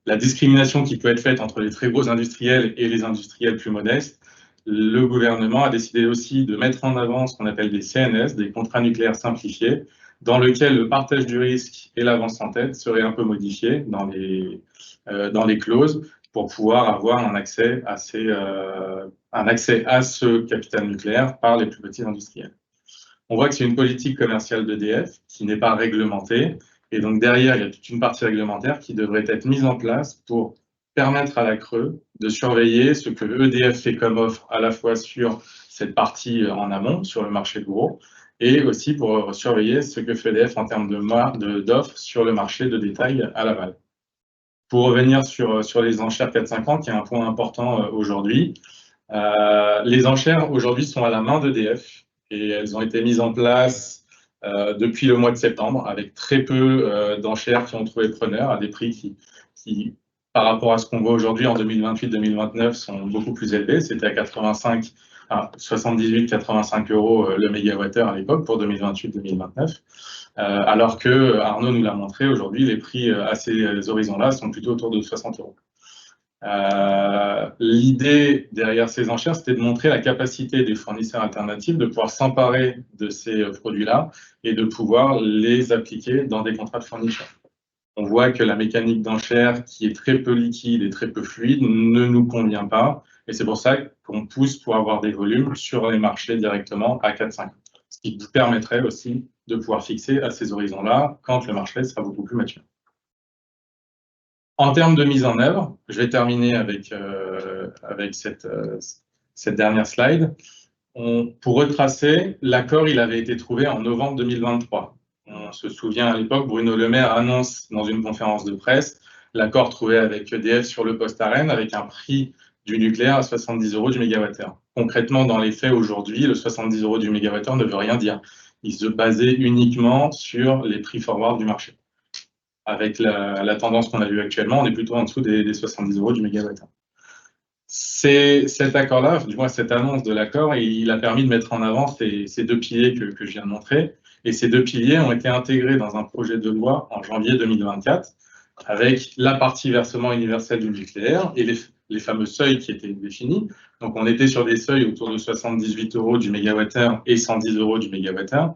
la discrimination qui peut être faite entre les très gros industriels et les industriels plus modestes, le gouvernement a décidé aussi de mettre en avant ce qu'on appelle des CNS, des contrats nucléaires simplifiés, dans lequel le partage du risque et l'avance en tête seraient un peu modifiés dans les clauses pour pouvoir avoir un accès à ce capital nucléaire par les plus petits industriels. On voit que c'est une politique commerciale d'EDF qui n'est pas réglementée. Et donc derrière, il y a toute une partie réglementaire qui devrait être mise en place pour permettre à la CRE de surveiller ce que EDF fait comme offre à la fois sur cette partie en amont, sur le marché de gros, et aussi pour surveiller ce que fait EDF en termes d'offres sur le marché de détail à l'aval. Pour revenir sur les enchères 4-5 ans, qui est un point important aujourd'hui, les enchères aujourd'hui sont à la main d'EDF et elles ont été mises en place depuis le mois de septembre, avec très peu d'enchères qui ont trouvé preneur à des prix qui, par rapport à ce qu'on voit aujourd'hui en 2028-2029, sont beaucoup plus élevés. C'était à 78-85 € le mégawattheure à l'époque pour 2028-2029, alors que Arnaud nous l'a montré, aujourd'hui les prix à ces horizons-là sont plutôt autour de 60 €. L'idée derrière ces enchères, c'était de montrer la capacité des fournisseurs alternatifs de pouvoir s'emparer de ces produits-là et de pouvoir les appliquer dans des contrats de fourniture. on voit que la mécanique d'enchère, qui est très peu liquide et très peu fluide, ne nous convient pas. Et c'est pour ça qu'on pousse pour avoir des volumes sur les marchés directement à 4-5, ce qui vous permettrait aussi de pouvoir fixer à ces horizons-là quand le marché sera beaucoup plus mature. En termes de mise en œuvre, je vais terminer avec cette dernière slide. Pour retracer, l'accord il avait été trouvé en novembre 2023. On se souvient à l'époque, Bruno Le Maire annonce dans une conférence de presse l'accord trouvé avec EDF sur le post-ARENH avec un prix du nucléaire à 70 € du mégawattheure. Concrètement, dans les faits aujourd'hui, le 70 € du mégawattheure ne veut rien dire. Il se basait uniquement sur les prix forward du marché. Avec la tendance qu'on a vue actuellement, on est plutôt en dessous des 70 € du mégawattheure. Cet accord-là, du moins cette annonce de l'accord, il a permis de mettre en avant ces deux piliers que je viens de montrer. Et ces deux piliers ont été intégrés dans un projet de loi en janvier 2024, avec la partie versement universel du nucléaire et les fameux seuils qui étaient définis. Donc on était sur des seuils autour de 78 € du mégawattheure et 110 € du mégawattheure,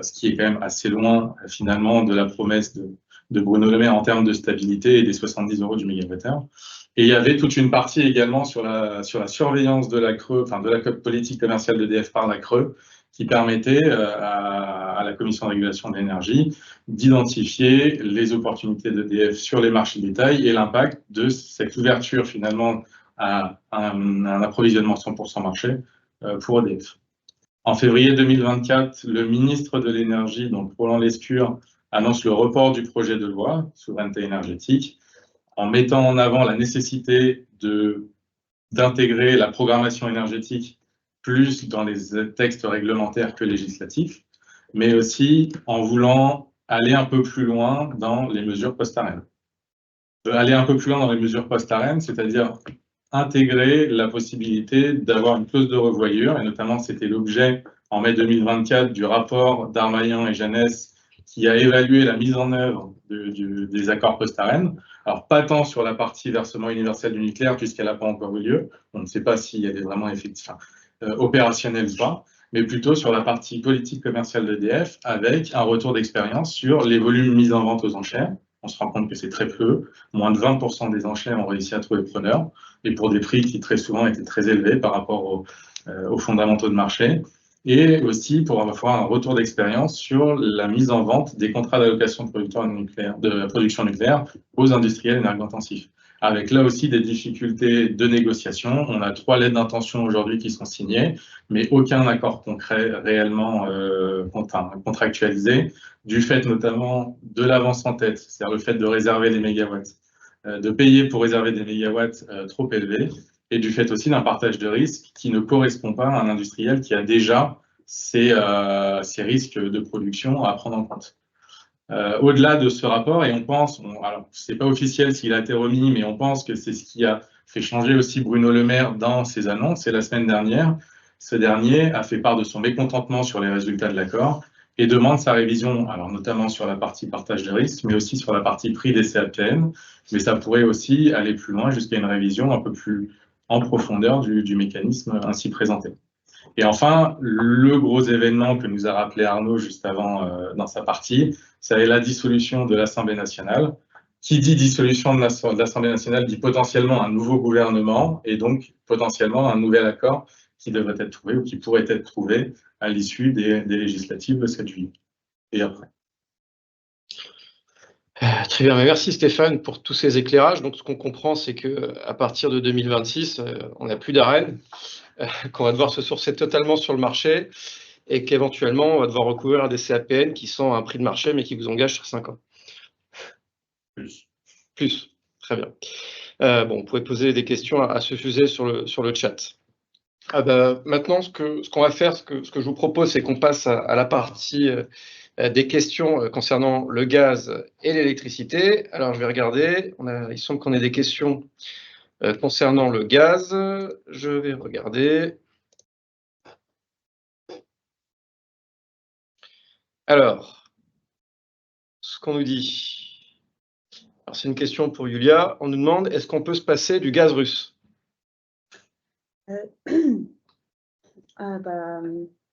ce qui est quand même assez loin finalement de la promesse de Bruno Le Maire en termes de stabilité et des 70 € du mégawattheure. Et il y avait toute une partie également sur la surveillance de la CRE, enfin de la politique commerciale d'EDF par la CRE, qui permettait à la Commission de régulation de l'énergie d'identifier les opportunités d'EDF sur les marchés de détail et l'impact de cette ouverture finalement à un approvisionnement 100% marché pour EDF. En février 2024, le ministre de l'Énergie, donc Roland Lescure, annonce le report du projet de loi souveraineté énergétique en mettant en avant la nécessité d'intégrer la programmation énergétique plus dans les textes réglementaires que législatifs, mais aussi en voulant aller un peu plus loin dans les mesures post-ARENH. Aller un peu plus loin dans les mesures post-ARENH, c'est-à-dire intégrer la possibilité d'avoir une clause de revoyure, et notamment c'était l'objet en mai 2024 du rapport d'Armaillan et Janès qui a évalué la mise en œuvre des accords post-ARENH. Alors, pas tant sur la partie versement universel du nucléaire, puisqu'elle n'a pas encore eu lieu. On ne sait pas s'il y avait vraiment opérationnel ou pas, mais plutôt sur la partie politique commerciale d'EDF, avec un retour d'expérience sur les volumes mis en vente aux enchères. On se rend compte que c'est très peu. Moins de 20% des enchères ont réussi à trouver preneur, et pour des prix qui très souvent étaient très élevés par rapport aux fondamentaux de marché. Et aussi pour avoir un retour d'expérience sur la mise en vente des contrats d'allocation de production nucléaire aux industriels énergo-intensifs. Avec là aussi des difficultés de négociation. On a 3 lettres d'intention aujourd'hui qui sont signées, mais aucun accord concret réellement contractualisé, du fait notamment de l'avance en tête, c'est-à-dire le fait de réserver des mégawatts, de payer pour réserver des mégawatts trop élevés, et du fait aussi d'un partage de risques qui ne correspond pas à un industriel qui a déjà ces risques de production à prendre en compte. Au-delà de ce rapport, et on pense, alors c'est pas officiel s'il a été remis, mais on pense que c'est ce qui a fait changer aussi Bruno Le Maire dans ses annonces, et la semaine dernière, ce dernier a fait part de son mécontentement sur les résultats de l'accord et demande sa révision, alors notamment sur la partie partage de risques, mais aussi sur la partie prix des CAPN, mais ça pourrait aussi aller plus loin jusqu'à une révision un peu plus en profondeur du mécanisme ainsi présenté. Et enfin, le gros événement que nous a rappelé Arnaud juste avant dans sa partie, c'est la dissolution de l'Assemblée nationale. Qui dit dissolution de l'Assemblée nationale dit potentiellement un nouveau gouvernement et donc potentiellement un nouvel accord qui devrait être trouvé ou qui pourrait être trouvé à l'issue des législatives le 7 juillet et après. Très bien, merci Stéphane pour tous ces éclairages. Donc ce qu'on comprend, c'est qu'à partir de 2026, on n'a plus d'ARENH, qu'on va devoir se sourcer totalement sur le marché et qu'éventuellement, on va devoir recourir à des CAPN qui sont à un prix de marché mais qui vous engagent sur 5 ans. Plus. Très bien. Bon, vous pouvez poser des questions à ce sujet sur le chat. Maintenant, ce qu'on va faire, ce que je vous propose, c'est qu'on passe à la partie des questions concernant le gaz et l'électricité. Alors, je vais regarder. Il semble qu'on ait des questions concernant le gaz. Je vais regarder. Alors, ce qu'on nous dit. Alors, c'est une question pour Yulia. On nous demande, est-ce qu'on peut se passer du gaz russe?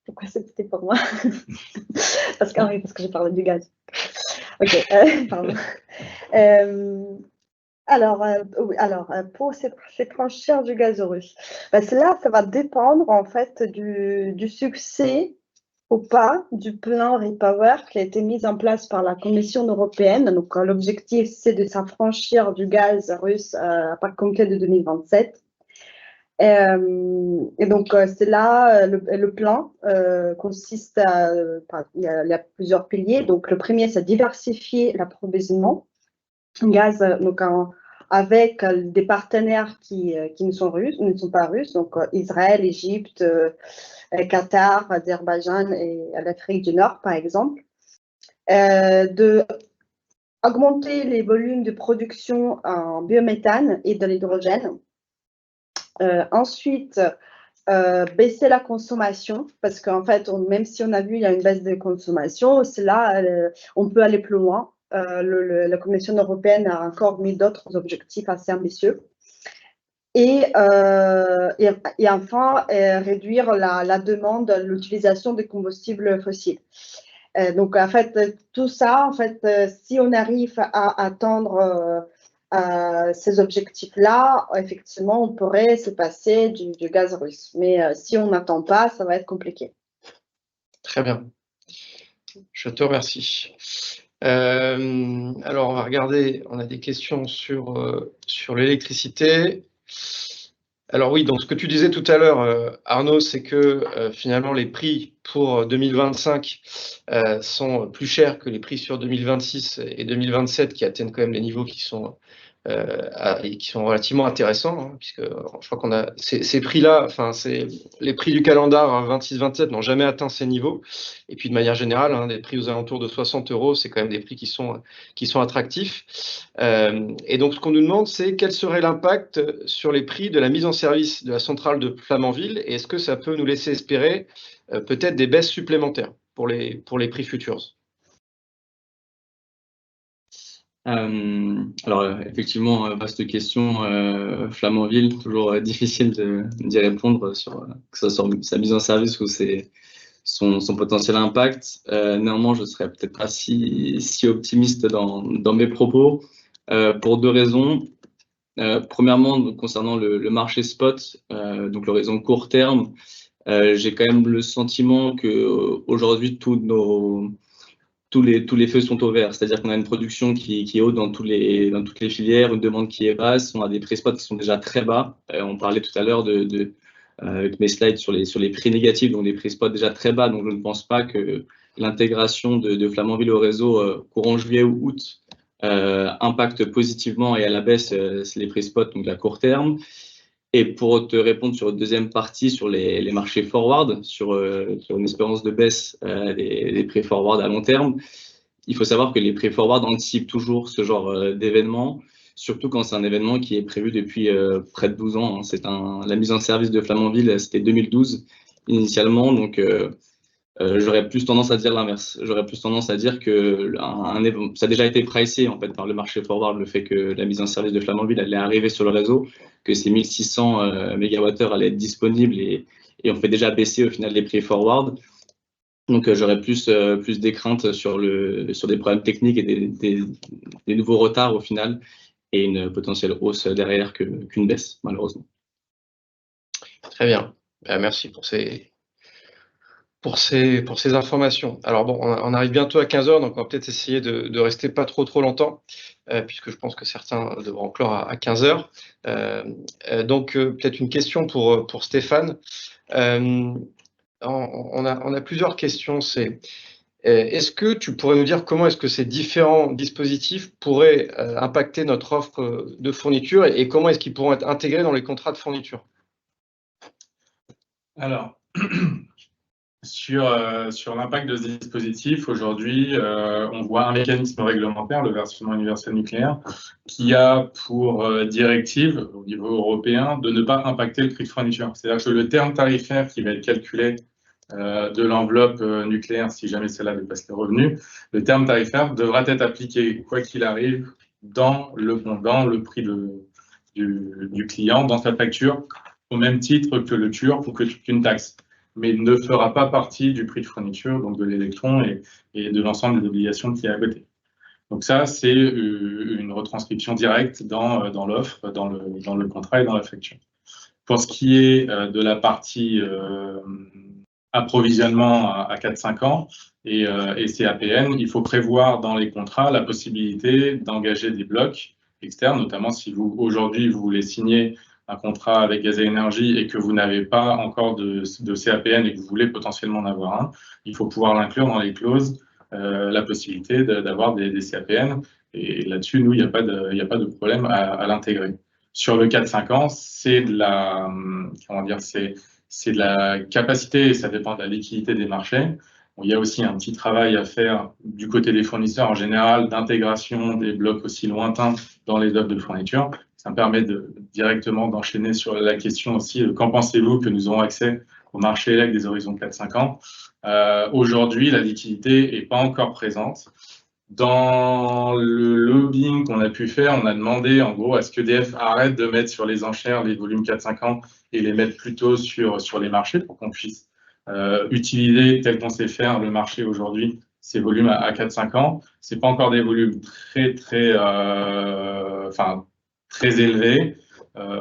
Pourquoi c'était pour moi? parce que j'ai parlé du gaz. Ok, pardon. Pour cette franchir du gaz russe, cela, ça va dépendre en fait du succès ou pas du plan Repower qui a été mis en place par la Commission européenne. Donc, l'objectif, c'est de s'affranchir du gaz russe à compter de 2027. Et donc, c'est là, le plan consiste il y a plusieurs piliers. Donc, le premier, c'est diversifier l'approvisionnement en gaz, donc avec des partenaires qui ne sont pas russes, donc Israël, Égypte, Qatar, Azerbaïdjan et l'Afrique du Nord, par exemple. De augmenter les volumes de production en biométhane et de l'hydrogène. Ensuite, baisser la consommation, parce qu'en fait, même si on a vu il y a une baisse de consommation, là, on peut aller plus loin. La Commission européenne a encore mis d'autres objectifs assez ambitieux. Et enfin, réduire la demande, l'utilisation des combustibles fossiles. Donc, en fait, tout ça, en fait, si on arrive à atteindre ces objectifs-là, effectivement, on pourrait se passer du gaz russe. Mais si on n'attend pas, ça va être compliqué. Très bien. Je te remercie. Alors, on va regarder, on a des questions sur l'électricité. Alors oui, donc ce que tu disais tout à l'heure, Arnaud, c'est que finalement les prix pour 2025 sont plus chers que les prix sur 2026 et 2027 qui atteignent quand même des niveaux qui sont relativement intéressants, hein, puisque je crois qu'on a ces prix-là, enfin les prix du calendar 26-27 n'ont jamais atteint ces niveaux. Et puis de manière générale, hein, des prix aux alentours de 60 €, c'est quand même des prix qui sont attractifs. Et donc ce qu'on nous demande, c'est quel serait l'impact sur les prix de la mise en service de la centrale de Flamanville, et est-ce que ça peut nous laisser espérer peut-être des baisses supplémentaires pour les prix futurs? Alors effectivement, vaste question, Flamanville, toujours difficile d'y répondre sur que ce soit sa mise en service ou son potentiel impact. Néanmoins, je ne serais peut-être pas si optimiste dans mes propos pour deux raisons. Premièrement, donc, concernant le marché spot, donc l'horizon court terme, j'ai quand même le sentiment que aujourd'hui tous les feux sont au vert, c'est-à-dire qu'on a une production qui est haute dans toutes les filières, une demande qui est basse, on a des prix spots qui sont déjà très bas. On parlait tout à l'heure avec mes slides sur les prix négatifs, donc des prix spots déjà très bas, donc je ne pense pas que l'intégration de Flamanville au réseau courant juillet ou août impacte positivement et à la baisse les prix spots, donc à court terme. Et pour te répondre sur la deuxième partie, sur les marchés forward, sur une espérance de baisse des prix forward à long terme, il faut savoir que les prix forward anticipent toujours ce genre d'événement, surtout quand c'est un événement qui est prévu depuis près de 12 ans. Hein. La mise en service de Flamanville, c'était 2012 initialement, donc j'aurais plus tendance à dire l'inverse. J'aurais plus tendance à dire que ça a déjà été pricé en fait par le marché forward, le fait que la mise en service de Flamanville allait arriver sur le réseau, que ces 1600 MWh allaient être disponibles et on fait déjà baisser au final les prix forward. Donc j'aurais plus des craintes sur des problèmes techniques et des nouveaux retards au final et une potentielle hausse derrière qu'une baisse malheureusement. Très bien, merci pour ces informations. Alors bon, on arrive bientôt à 15 h, donc on va peut-être essayer de rester pas trop longtemps, puisque je pense que certains devront clore à 15 h. Donc peut-être une question pour Stéphane. On a plusieurs questions. Est-ce que tu pourrais nous dire comment est-ce que ces différents dispositifs pourraient impacter notre offre de fourniture et comment est-ce qu'ils pourront être intégrés dans les contrats de fourniture? Alors, sur l'impact de ce dispositif, aujourd'hui, on voit un mécanisme réglementaire, le versement universel nucléaire, qui a pour directive au niveau européen de ne pas impacter le prix de fourniture. C'est-à-dire que le terme tarifaire qui va être calculé de l'enveloppe nucléaire, si jamais celle-là dépasse les revenus, le terme tarifaire devra être appliqué, quoi qu'il arrive, dans le prix du client, dans sa facture, au même titre que le TURC ou qu'une taxe, mais ne fera pas partie du prix de fourniture, donc de l'électron et de l'ensemble des obligations qui est à côté. Donc ça, c'est une retranscription directe dans l'offre, dans le contrat et dans la facture. Pour ce qui est de la partie approvisionnement à 4-5 ans et CAPN, il faut prévoir dans les contrats la possibilité d'engager des blocs externes, notamment si aujourd'hui vous voulez signer un contrat avec Gaz et Énergie et que vous n'avez pas encore de CAPN et que vous voulez potentiellement en avoir un, il faut pouvoir l'inclure dans les clauses, la possibilité d'avoir des CAPN. Et là-dessus, nous, il n'y a pas de problème à l'intégrer. Sur le 4-5 ans, c'est de la, comment dire, c'est de la capacité et ça dépend de la liquidité des marchés. Bon, il y a aussi un petit travail à faire du côté des fournisseurs en général, d'intégration des blocs aussi lointains dans les offres de fourniture. Ça me permet directement d'enchaîner sur la question aussi de qu'en pensez-vous que nous aurons accès au marché élect des horizons 4-5 ans. Aujourd'hui, la liquidité n'est pas encore présente. Dans le lobbying qu'on a pu faire, on a demandé en gros à ce qu'EDF arrête de mettre sur les enchères les volumes 4-5 ans et les mettre plutôt sur les marchés pour qu'on puisse utiliser tel qu'on sait faire le marché aujourd'hui, ces volumes à 4-5 ans. Ce n'est pas encore des volumes très élevés.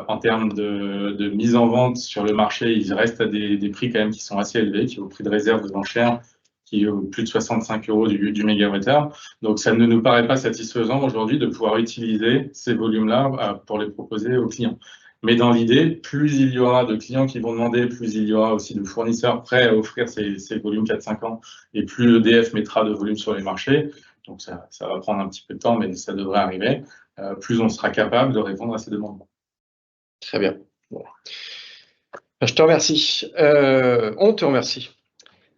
En termes de mise en vente sur le marché, ils restent à des prix quand même qui sont assez élevés, qui est au prix de réserve de l'enchère, qui est plus de 65 € du mégawattheure. Donc, ça ne nous paraît pas satisfaisant aujourd'hui de pouvoir utiliser ces volumes-là pour les proposer aux clients. Mais dans l'idée, plus il y aura de clients qui vont demander, plus il y aura aussi de fournisseurs prêts à offrir ces volumes 4-5 ans, et plus EDF mettra de volume sur les marchés. Donc, ça va prendre un petit peu de temps, mais ça devrait arriver. Plus on sera capable de répondre à ces demandes. Très bien. Bon. Je te remercie. On te remercie.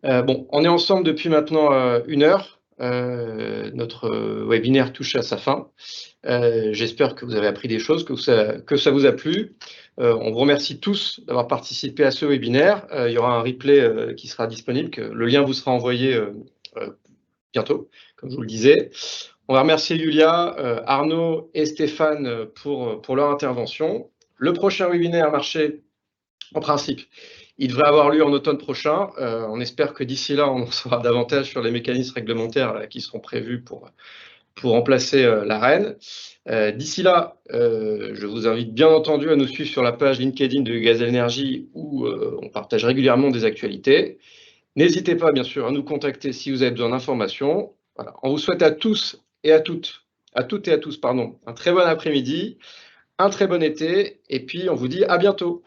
Bon, on est ensemble depuis maintenant 1 heure. Notre webinaire touche à sa fin. J'espère que vous avez appris des choses, que ça vous a plu. On vous remercie tous d'avoir participé à ce webinaire. Il y aura un replay qui sera disponible, le lien vous sera envoyé bientôt, comme je vous le disais. On va remercier Julia, Arnaud et Stéphane pour leur intervention. Le prochain webinaire marché, en principe, il devrait avoir lieu en automne prochain. On espère que d'ici là, on en saura davantage sur les mécanismes réglementaires qui seront prévus pour remplacer l'AREN. D'ici là, je vous invite bien entendu à nous suivre sur la page LinkedIn de Gaz et Énergie où on partage régulièrement des actualités. N'hésitez pas, bien sûr, à nous contacter si vous avez besoin d'informations. Voilà. On vous souhaite à tous et à toutes et à tous, un très bon après-midi, un très bon été, et puis on vous dit à bientôt.